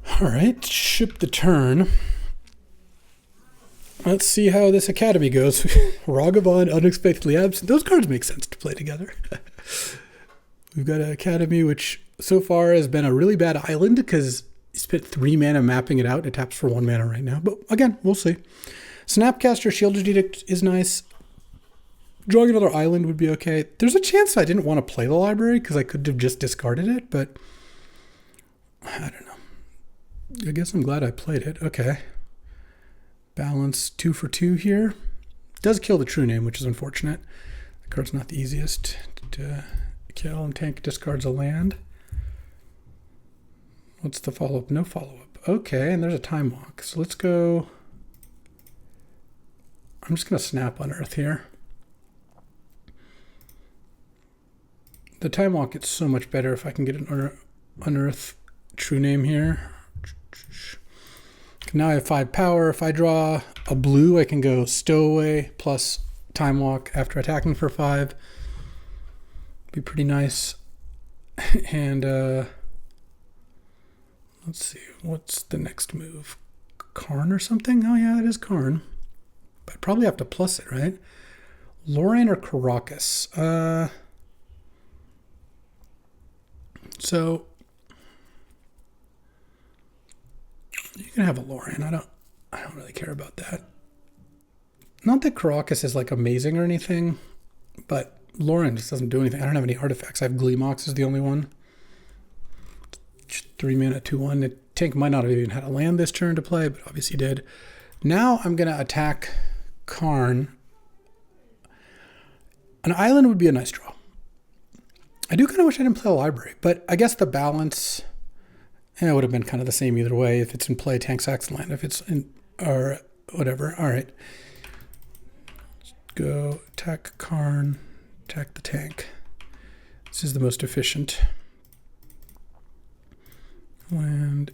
All right, ship the turn. Let's see how this Academy goes. Ragavan, Unexpectedly Absent. Those cards make sense to play together. We've got an Academy, which so far has been a really bad island because you spent 3 mana mapping it out. It taps for 1 mana right now. But again, we'll see. Snapcaster, Shieldred's Edict is nice. Drawing another island would be okay. There's a chance I didn't want to play the Library because I could have just discarded it, but I don't know. I guess I'm glad I played it. Okay. Balance 2 for 2 here. Does kill the True Name, which is unfortunate. The card's not the easiest to kill, and Tank discards a land. What's the follow-up? No follow-up. Okay, and there's a Time Walk. So let's go. I'm just going to snap Unearth here. The Time Walk gets so much better if I can get an Unearth True Name here. Now I have 5 power. If I draw a blue, I can go Stowaway plus Time Walk after attacking for 5. Be pretty nice. And let's see, what's the next move? Karn or something? Oh yeah, it is Karn. But I'd probably have to plus it, right? Lorraine or Caracas? So you can have a Lorraine. I don't really care about that. Not that Caracas is like amazing or anything, but Lorraine just doesn't do anything. I don't have any artifacts. I have Gleemox is the only one. 3 mana, 2/1. The Tank might not have even had a land this turn to play, but obviously did. Now I'm going to attack Karn. An island would be a nice draw. I do kind of wish I didn't play a Library, but I guess the balance, it would have been kind of the same either way. If it's in play, Tank sacks land. If it's in, or whatever. All right. Let's go attack Karn, attack the Tank. This is the most efficient. Land,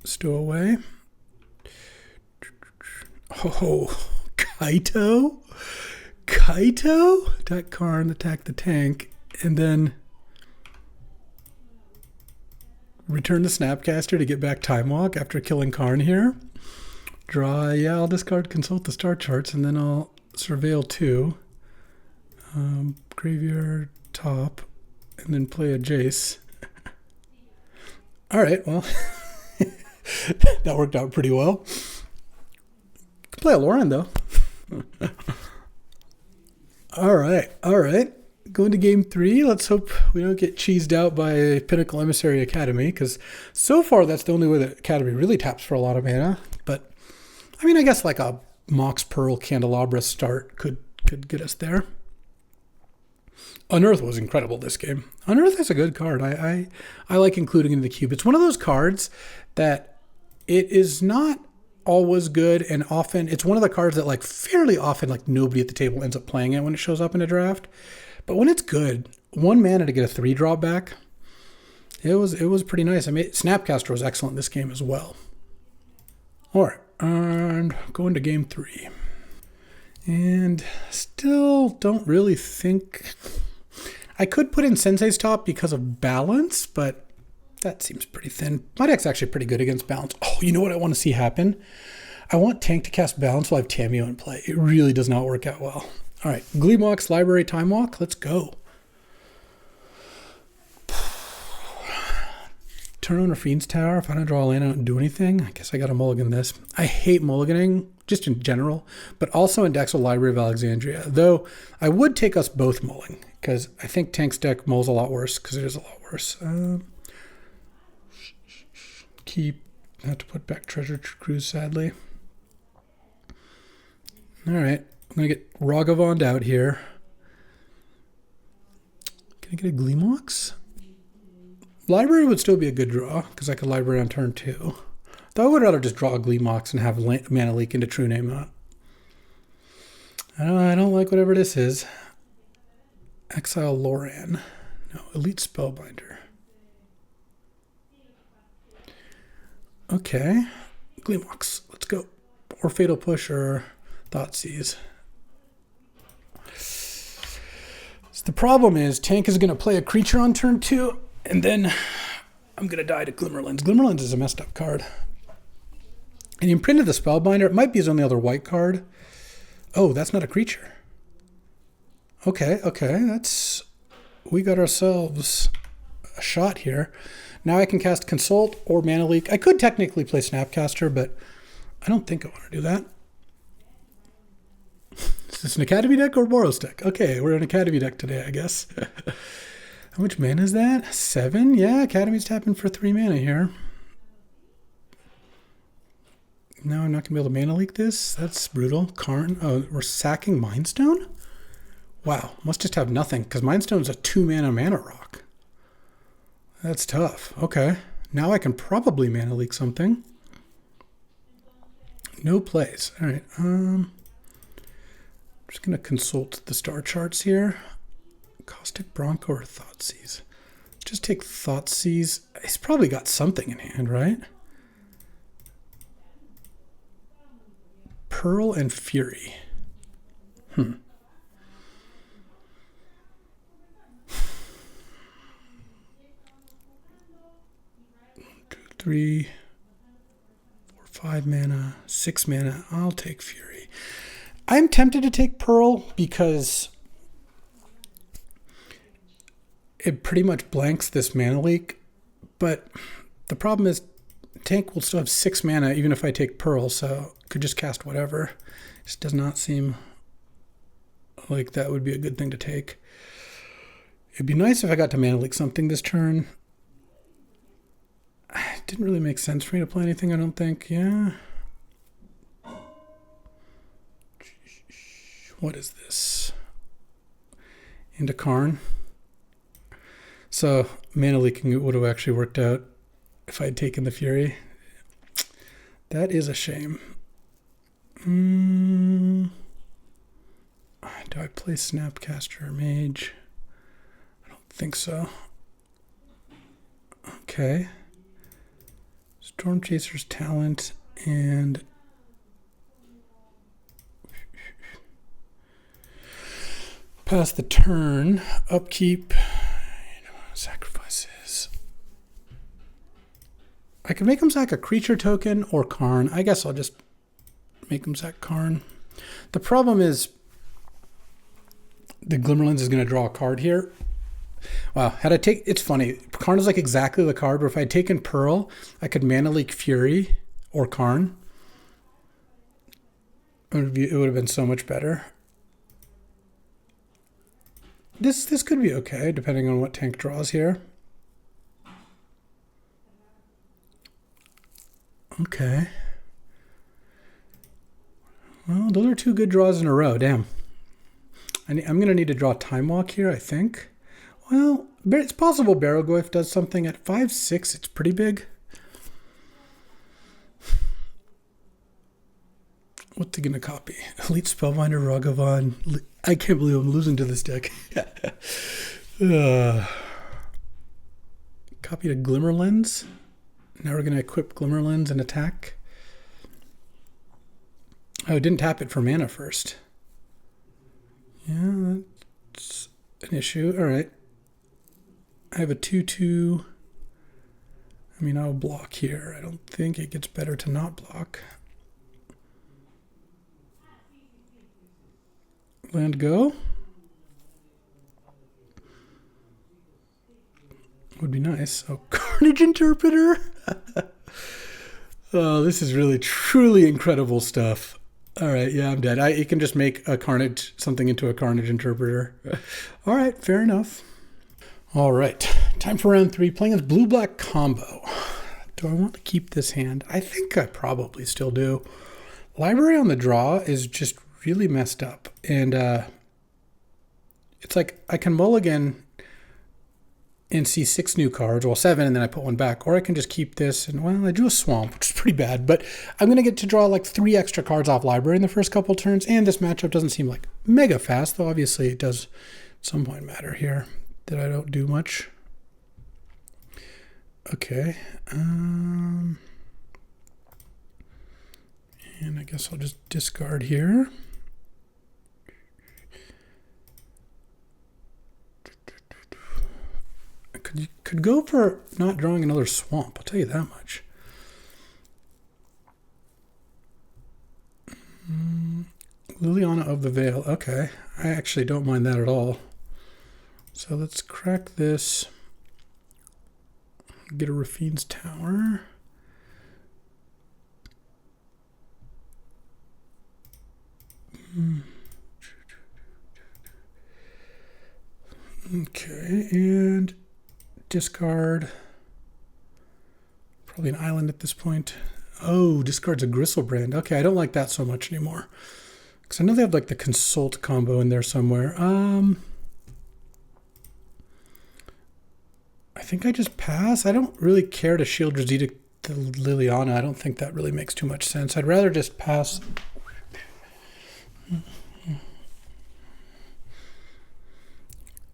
Stow away. Oh, Kaito? Kaito? Attack Karn, attack the tank, and then return the Snapcaster to get back Time Walk after killing Karn here. Draw, yeah, I'll discard Consult the Star Charts, and then I'll Surveil 2. Graveyard top, and then play a Jace. All right, well, that worked out pretty well. Could play a Lauren, though. All right. Going to game 3. Let's hope we don't get cheesed out by Pinnacle Emissary Academy, because so far that's the only way that Academy really taps for a lot of mana. But, I mean, I guess like a Mox Pearl Candelabra start could get us there. Unearth was incredible this game. Unearth is a good card. I like including in the cube. It's one of those cards that it is not always good, and often it's one of the cards that like fairly often like nobody at the table ends up playing it when it shows up in a draft. But when it's good, 1 mana to get a 3 drop back, it was pretty nice. I mean, Snapcaster was excellent this game as well. All right, and going to game 3. And still don't really think... I could put in Sensei's Top because of balance, but that seems pretty thin. My deck's actually pretty good against balance. Oh, you know what I want to see happen? I want Tank to cast balance while I have Tamiyo in play. It really does not work out well. All right, Gleemox, Library, Time Walk. Let's go. Turn on a Fiend's Tower. If I don't draw a land, I don't do anything. I guess I got to mulligan this. I hate mulliganing, just in general, but also in decks with Library of Alexandria. Though I would take us both mulling, because I think Tank's deck mulls a lot worse, because it is a lot worse. Have to put back Treasure Cruise, sadly. All right, I'm going to get Ragavond out here. Can I get a Gleemox? Library would still be a good draw, because I could Library on turn 2. Though I would rather just draw a Gleemox and have mana leak into True Name. I don't like whatever this is. Exile Loran. No, Elite Spellbinder. Okay. Gleemox. Let's go. Or Fatal Push or Thoughtseize. So the problem is Tank is going to play a creature on turn 2, and then I'm going to die to Glimmerlands. Glimmerlands is a messed up card. And he imprinted the Spellbinder. It might be his only other white card. Oh, that's not a creature. Okay. We got ourselves a shot here. Now I can cast Consult or Mana Leak. I could technically play Snapcaster, but I don't think I want to do that. Is this an Academy deck or Boros deck? Okay, we're an Academy deck today, I guess. How much mana is that? 7? Yeah, Academy's tapping for 3 mana here. No, I'm not going to be able to Mana Leak this. That's brutal. Karn. Oh, we're sacking Mindstone? Wow, must just have nothing, because Mindstone's a 2 mana rock. That's tough. Okay, now I can probably Mana Leak something. No plays. All right, I'm just going to consult the star charts here. Caustic Bronco or Thoughtseize? Just take Thoughtseize. He's probably got something in hand, right? Pearl and Fury. 3, 4, 5 mana, 6 mana. I'll take Fury. I'm tempted to take Pearl because it pretty much blanks this Mana Leak, but the problem is Tank will still have 6 mana even if I take Pearl, so I could just cast whatever. Just does not seem like that would be a good thing to take. It'd be nice if I got to Mana Leak something this turn. It didn't really make sense for me to play anything, I don't think. Yeah. What is this? Into Karn. So Mana Leaking would have actually worked out if I had taken the Fury. That is a shame. Do I play Snapcaster or Mage? I don't think so. Okay. Let's Storm Chaser's talent and pass the turn, upkeep, sacrifices. I can make him sack a creature token or Karn. I guess I'll just make him sack Karn. The problem is the Glimmerlands is going to draw a card here. Wow, it's funny. Karn is like exactly the card where if I had taken Pearl, I could Mana Leak Fury or Karn. It would have been so much better. This could be okay, depending on what tank draws here. Okay. Well, those are 2 good draws in a row. Damn. I'm going to need to draw Time Walk here, I think. Well, it's possible Barrowgoyf does something at 5/6. It's pretty big. What's he going to copy? Elite Spellbinder, Ragavan. I can't believe I'm losing to this deck. Copy to Glimmerlens. Now we're going to equip Glimmerlens and attack. Oh, it didn't tap it for mana first. Yeah, that's an issue. All right. I have a 2/2. I mean, I'll block here. I don't think it gets better to not block. Land go. Would be nice. Oh, Carnage Interpreter. Oh, this is really, truly incredible stuff. All right, yeah, I'm dead. You can just make a Carnage, something into a Carnage Interpreter. All right, fair enough. All right, time for round 3. Playing this blue-black combo. Do I want to keep this hand? I think I probably still do. Library on the draw is just really messed up. And it's like I can mulligan and see 6 new cards, well 7, and then I put 1 back, or I can just keep this and, well, I drew a swamp, which is pretty bad, but I'm going to get to draw like 3 extra cards off library in the first couple turns, and this matchup doesn't seem like mega fast, though obviously it does at some point matter here that I don't do much. Okay, and I guess I'll just discard here. Could go for not drawing another swamp, I'll tell you that much. Liliana of the Veil, okay. I actually don't mind that at all. So let's crack this. Get a Rafine's Tower. Okay, and discard. Probably an island at this point. Oh, discards a Gristlebrand. Okay, I don't like that so much anymore. Because I know they have like the Consult combo in there somewhere. I think I just pass. I don't really care to Shield Rosita to Liliana. I don't think that really makes too much sense. I'd rather just pass.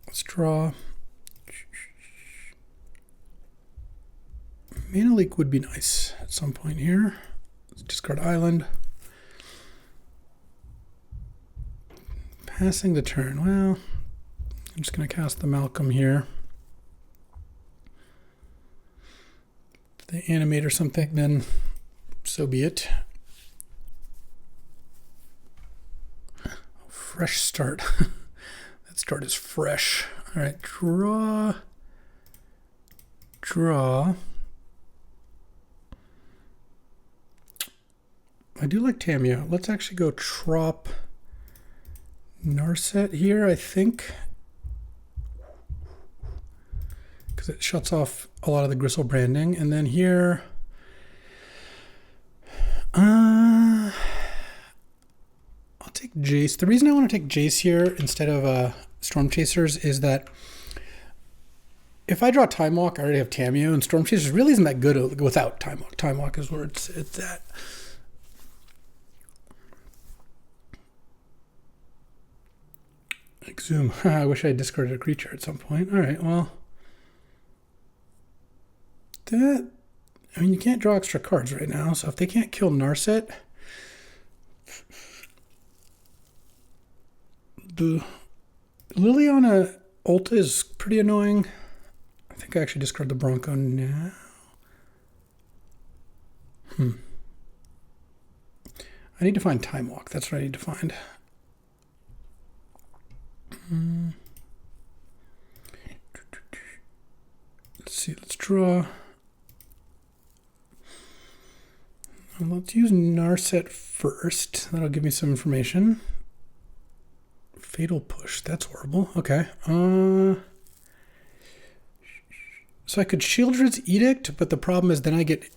Let's draw. Mana Leak would be nice at some point here. Let's discard Island. Passing the turn. Well, I'm just going to cast the Malcolm here. If they animate or something, then so be it. Fresh start. That start is fresh. All right, draw. Draw. I do like Tamiyo. Let's actually go Trop Narset here, I think. Because it shuts off a lot of the Gristle branding. And then here... I'll take Jace. The reason I want to take Jace here instead of Storm Chasers is that if I draw Time Walk, I already have Tamiyo, and Storm Chasers really isn't that good without Time Walk. Time Walk is where it's at. Exhume. I wish I had discarded a creature at some point. All right, well. That I mean, you can't draw extra cards right now, so if they can't kill Narset, the Liliana ult is pretty annoying. I think I actually discard the Bronco now. I need to find Time Walk. That's what I need to find. Let's see. Let's draw. Let's use Narset first. That'll give me some information. Fatal Push. That's horrible. Okay. So I could Shieldred's Edict, but the problem is then I get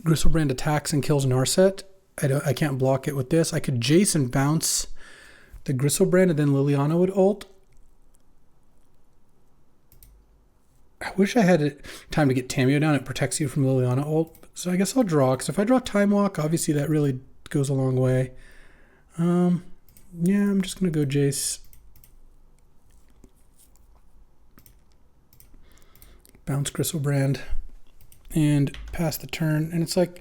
Gristlebrand attacks and kills Narset. I can't block it with this. I could Jace and bounce the Gristlebrand, and then Liliana would ult. I wish I had time to get Tamiyo down. It protects you from Liliana ult. So I guess I'll draw, because if I draw Time Walk, obviously that really goes a long way. Yeah, I'm just going to go Jace. Bounce Gristlebrand. And pass the turn. And it's like,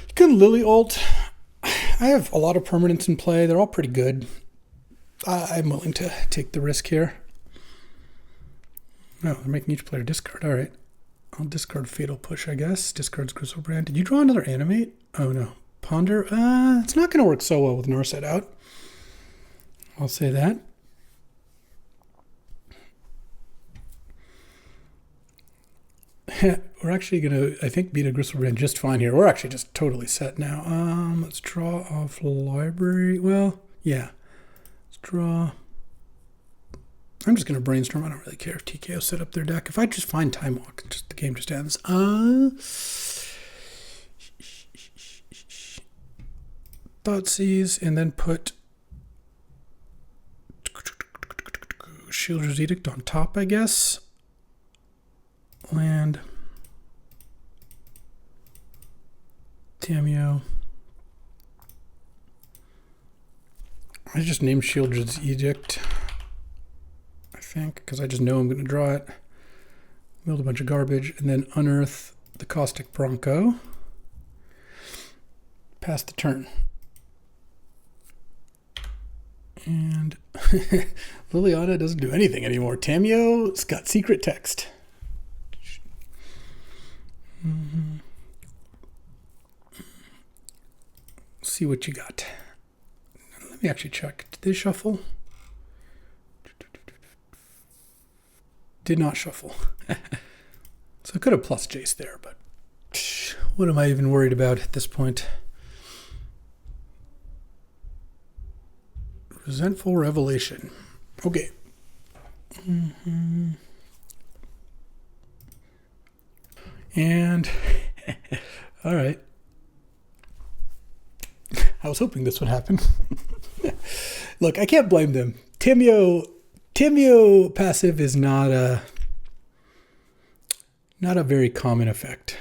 you can Lily ult. I have a lot of permanents in play. They're all pretty good. I'm willing to take the risk here. No, they're making each player discard. All right. I'll discard Fatal Push, I guess. Discards Gristlebrand. Did you draw another Animate? Oh, no. Ponder. It's not going to work so well with Narset out. I'll say that. We're actually going to, I think, beat a Gristlebrand just fine here. We're actually just totally set now. Let's draw off library. Well, yeah. Let's draw. I'm just going to brainstorm. I don't really care if TKO set up their deck. If I just find Time Walk, the game just ends. Thoughtseize, and then put Shieldred's Edict on top, I guess. Land. Tamiyo. I just named Shieldred's Edict, I think, because I just know I'm going to draw it. Build a bunch of garbage, and then unearth the Caustic Bronco. Pass the turn. And Liliana doesn't do anything anymore. Tamiyo's got secret text. See what you got. Let me actually check. Did they shuffle? Did not shuffle. So I could have plus Jace there, but what am I even worried about at this point? Resentful Revelation. Okay. And all right. I was hoping this would happen. Look, I can't blame them. Tamiyo passive is not a very common effect.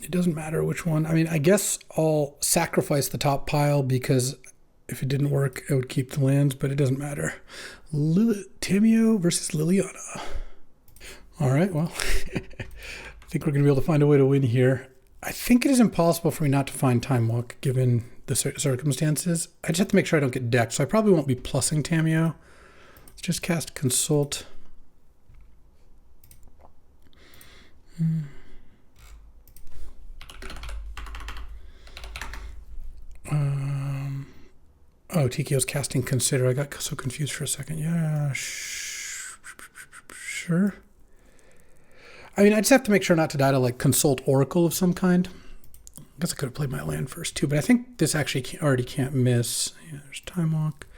It doesn't matter which one. I mean, I guess I'll sacrifice the top pile because if it didn't work, it would keep the lands, but it doesn't matter. Tamiyo versus Liliana. All right, well, I think we're going to be able to find a way to win here. I think it is impossible for me not to find Time Walk given the circumstances. I just have to make sure I don't get decked, so I probably won't be plussing Tamiyo. Let's just cast Consult. Oh, TKO's casting Consider. I got so confused for a second. Yeah, sure. I mean, I just have to make sure not to die to like Consult Oracle of some kind. I guess I could have played my land first too, but I think this actually already can't miss. Yeah, there's Time Walk.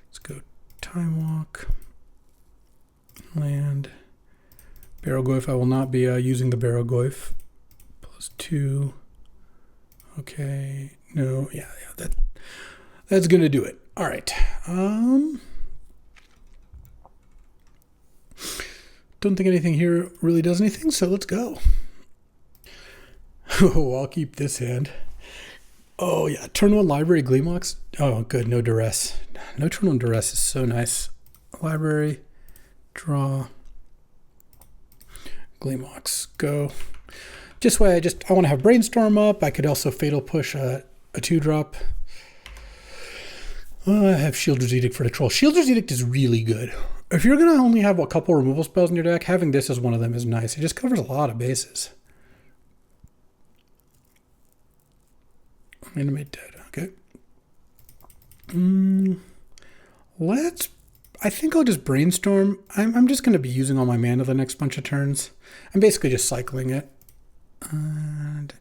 Let's go Time Walk. Land. Barrowgoyf. I will not be using the Barrowgoyf. +2. Okay. No. Yeah. That's gonna do it. All right. Don't think anything here really does anything, so let's go. Oh, I'll keep this hand. Oh, yeah. Turn 1 library, Gleemox. Oh, good. No duress. No turn 1 duress is so nice. Library, draw, Gleemox, go. This way, I want to have Brainstorm up. I could also Fatal Push a 2-drop. I have Shielder's Edict for the troll. Shielder's Edict is really good. If you're going to only have a couple removal spells in your deck, having this as one of them is nice. It just covers a lot of bases. Animate dead. Okay. I think I'll just Brainstorm. I'm just going to be using all my mana the next bunch of turns. I'm basically just cycling it. And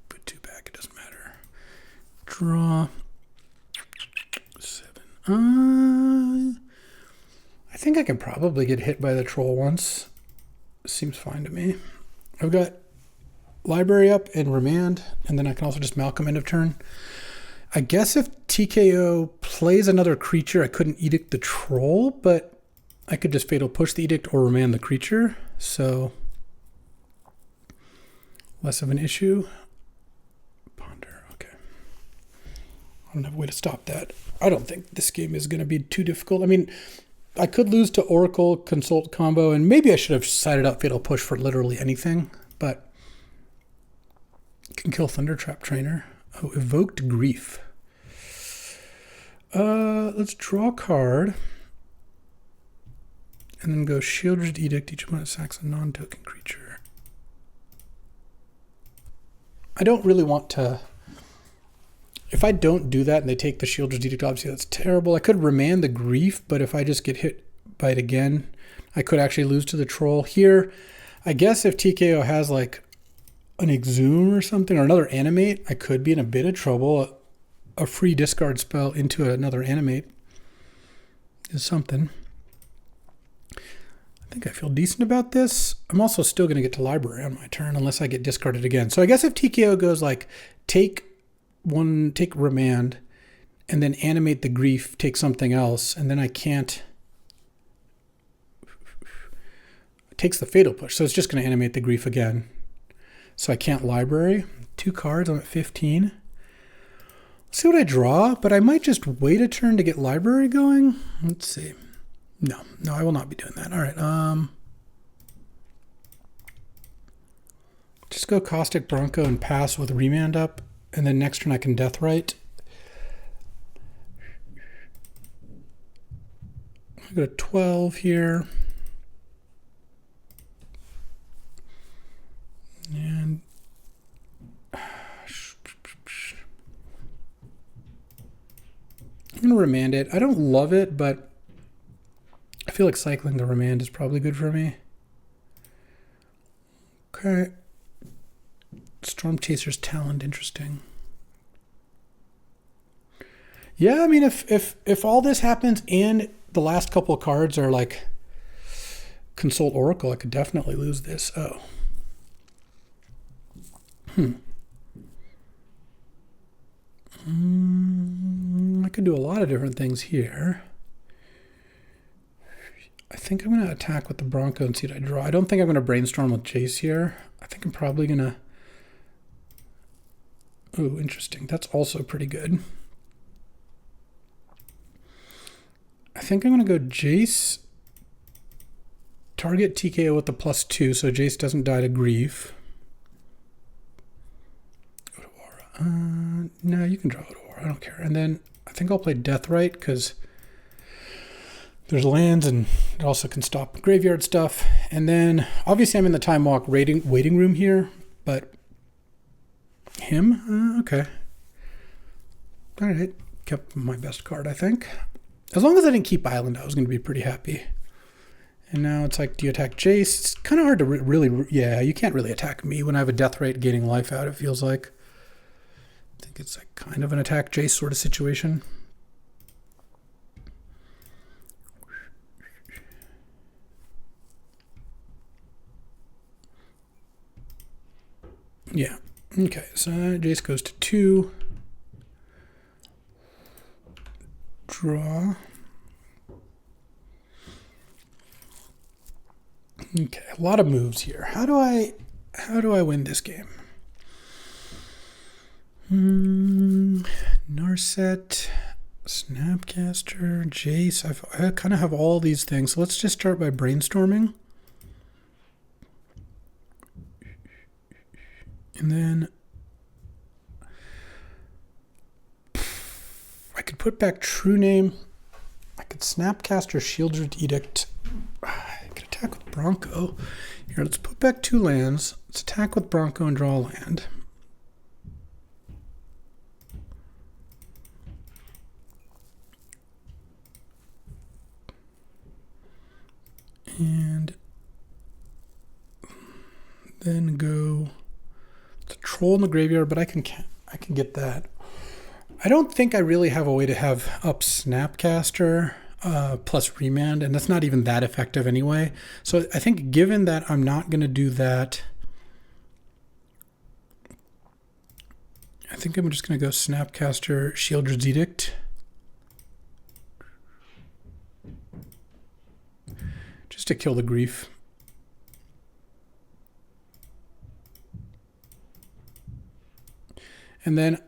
put 2 back. It doesn't matter. Draw. 7. I think I can probably get hit by the troll once. Seems fine to me. I've got library up and remand, and then I can also just Malcolm end of turn. I guess if TKO plays another creature, I couldn't Edict the troll, but I could just Fatal Push the Edict or remand the creature, so less of an issue. Ponder, okay. I don't have a way to stop that. I don't think this game is going to be too difficult. I mean, I could lose to Oracle Consult combo, and maybe I should have sided out Fatal Push for literally anything, but can kill Thundertrap Trainer. Oh, Evoked Grief. Let's draw a card. And then go Shieldred Edict. Each one sacks a non-token creature. I don't really want to... If I don't do that and they take the Shieldred Edict, obviously that's terrible. I could remand the Grief, but if I just get hit by it again, I could actually lose to the troll. Here, I guess if TKO has like an Exhume or something, or another Animate, I could be in a bit of trouble. A free discard spell into another Animate is something. I think I feel decent about this. I'm also still going to get to library on my turn unless I get discarded again. So I guess if TKO goes like take remand and then Animate the Grief, take something else, and then I can't... It takes the Fatal Push, so it's just going to Animate the Grief again. So I can't library. 2 cards, I'm at 15. Let's see what I draw, but I might just wait a turn to get library going. Let's see. No, I will not be doing that. All right. Just go Caustic Bronco and pass with remand up, and then next turn I can Deathrite. I go to 12 here. And I'm going to remand it. I don't love it, but I feel like cycling the remand is probably good for me. Okay. Storm Chaser's Talent, interesting. Yeah, I mean, if all this happens and the last couple of cards are like Consult Oracle, I could definitely lose this. Oh. I could do a lot of different things here. I think I'm going to attack with the Bronco and see what I draw. I don't think I'm going to Brainstorm with Jace here. I think I'm probably going to... Ooh, interesting. That's also pretty good. I think I'm going to go Jace. Target TKO with the +2 so Jace doesn't die to Grief. No, you can draw it over. I don't care. And then I think I'll play Deathrite because there's lands and it also can stop graveyard stuff. And then obviously I'm in the Time Walk waiting room here, but him? Okay. All right. Kept my best card, I think. As long as I didn't keep Island, I was going to be pretty happy. And now it's like, do you attack Jace? It's kind of hard to really... Yeah, you can't really attack me when I have a Deathrite gaining life out, it feels like. I think it's like kind of an attack Jace sort of situation. Yeah. Okay, so Jace goes to 2. Draw. Okay, a lot of moves here. How do I win this game? Narset, Snapcaster, Jace. I kind of have all these things. So let's just start by brainstorming. And then I could put back True Name. I could Snapcaster Shieldred Edict. I could attack with Bronco. Here, let's put back 2 lands. Let's attack with Bronco and draw a land. And then go the Troll in the graveyard, but I can get that. I don't think I really have a way to have up Snapcaster plus Remand, and that's not even that effective anyway. So I think given that I'm not going to do that, I think I'm just going to go Snapcaster Shieldred's Edict. Just to kill the grief. And then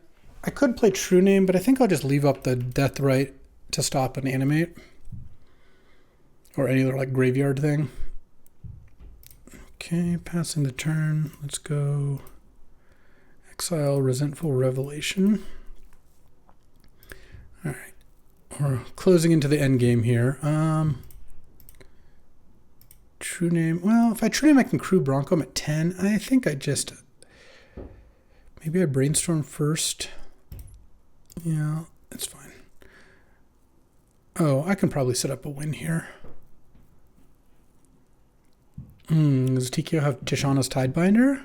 I could play True Name, but I think I'll just leave up the Death Right to stop and animate. Or any other like graveyard thing. Okay, passing the turn. Let's go exile Resentful Revelation. Alright. We're closing into the end game here. True Name. Well, if I True Name, I can crew Bronco. I'm at 10. I think I just... Maybe I brainstorm first. Yeah, that's fine. Oh, I can probably set up a win here. Does TKO have Tishana's Tidebinder?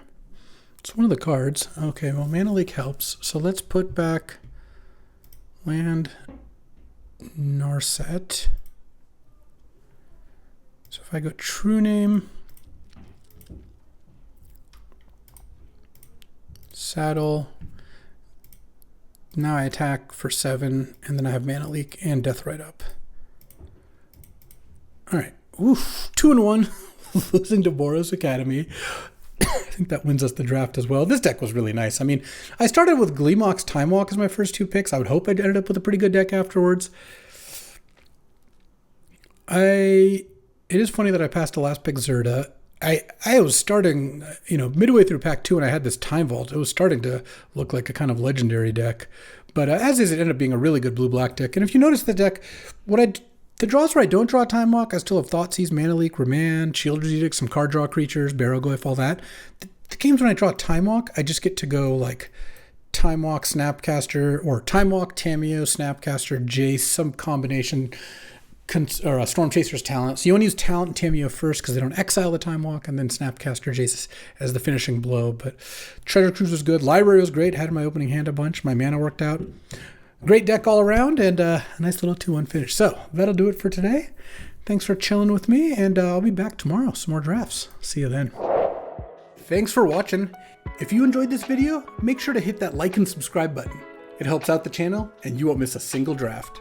It's one of the cards. Okay, well, Mana Leak helps. So let's put back land Narset. So if I go True Name, saddle, now I attack for 7, and then I have Mana Leak and Death Right up. All right, oof, 2-1, losing to Boros Academy. I think that wins us the draft as well. This deck was really nice. I mean, I started with Gleemox Time Walk as my first 2 picks. I would hope I'd ended up with a pretty good deck afterwards. It is funny that I passed the last pick Zerda. I was starting, midway through pack 2 and I had this Time Vault. It was starting to look like a kind of legendary deck. But as is, it ended up being a really good blue-black deck. And if you notice the deck, the draws where I don't draw Time Walk, I still have Thoughtseize, Mana Leak, Remand, Shieldred's Edict, some card draw creatures, Barrowglyph, all that. The games when I draw Time Walk, I just get to go like Time Walk, Snapcaster, or Time Walk, Tamiyo, Snapcaster, Jace, some combination, or Storm Chaser's Talent. So you want to use Talent and Tamiyo first because they don't exile the Time Walk, and then Snapcaster Jace as the finishing blow. But Treasure Cruise was good. Library was great. Had in my opening hand a bunch. My mana worked out. Great deck all around, and a nice little 2-1 finish. So that'll do it for today. Thanks for chilling with me, and I'll be back tomorrow. Some more drafts. See you then. Thanks for watching. If you enjoyed this video, make sure to hit that like and subscribe button. It helps out the channel, and you won't miss a single draft.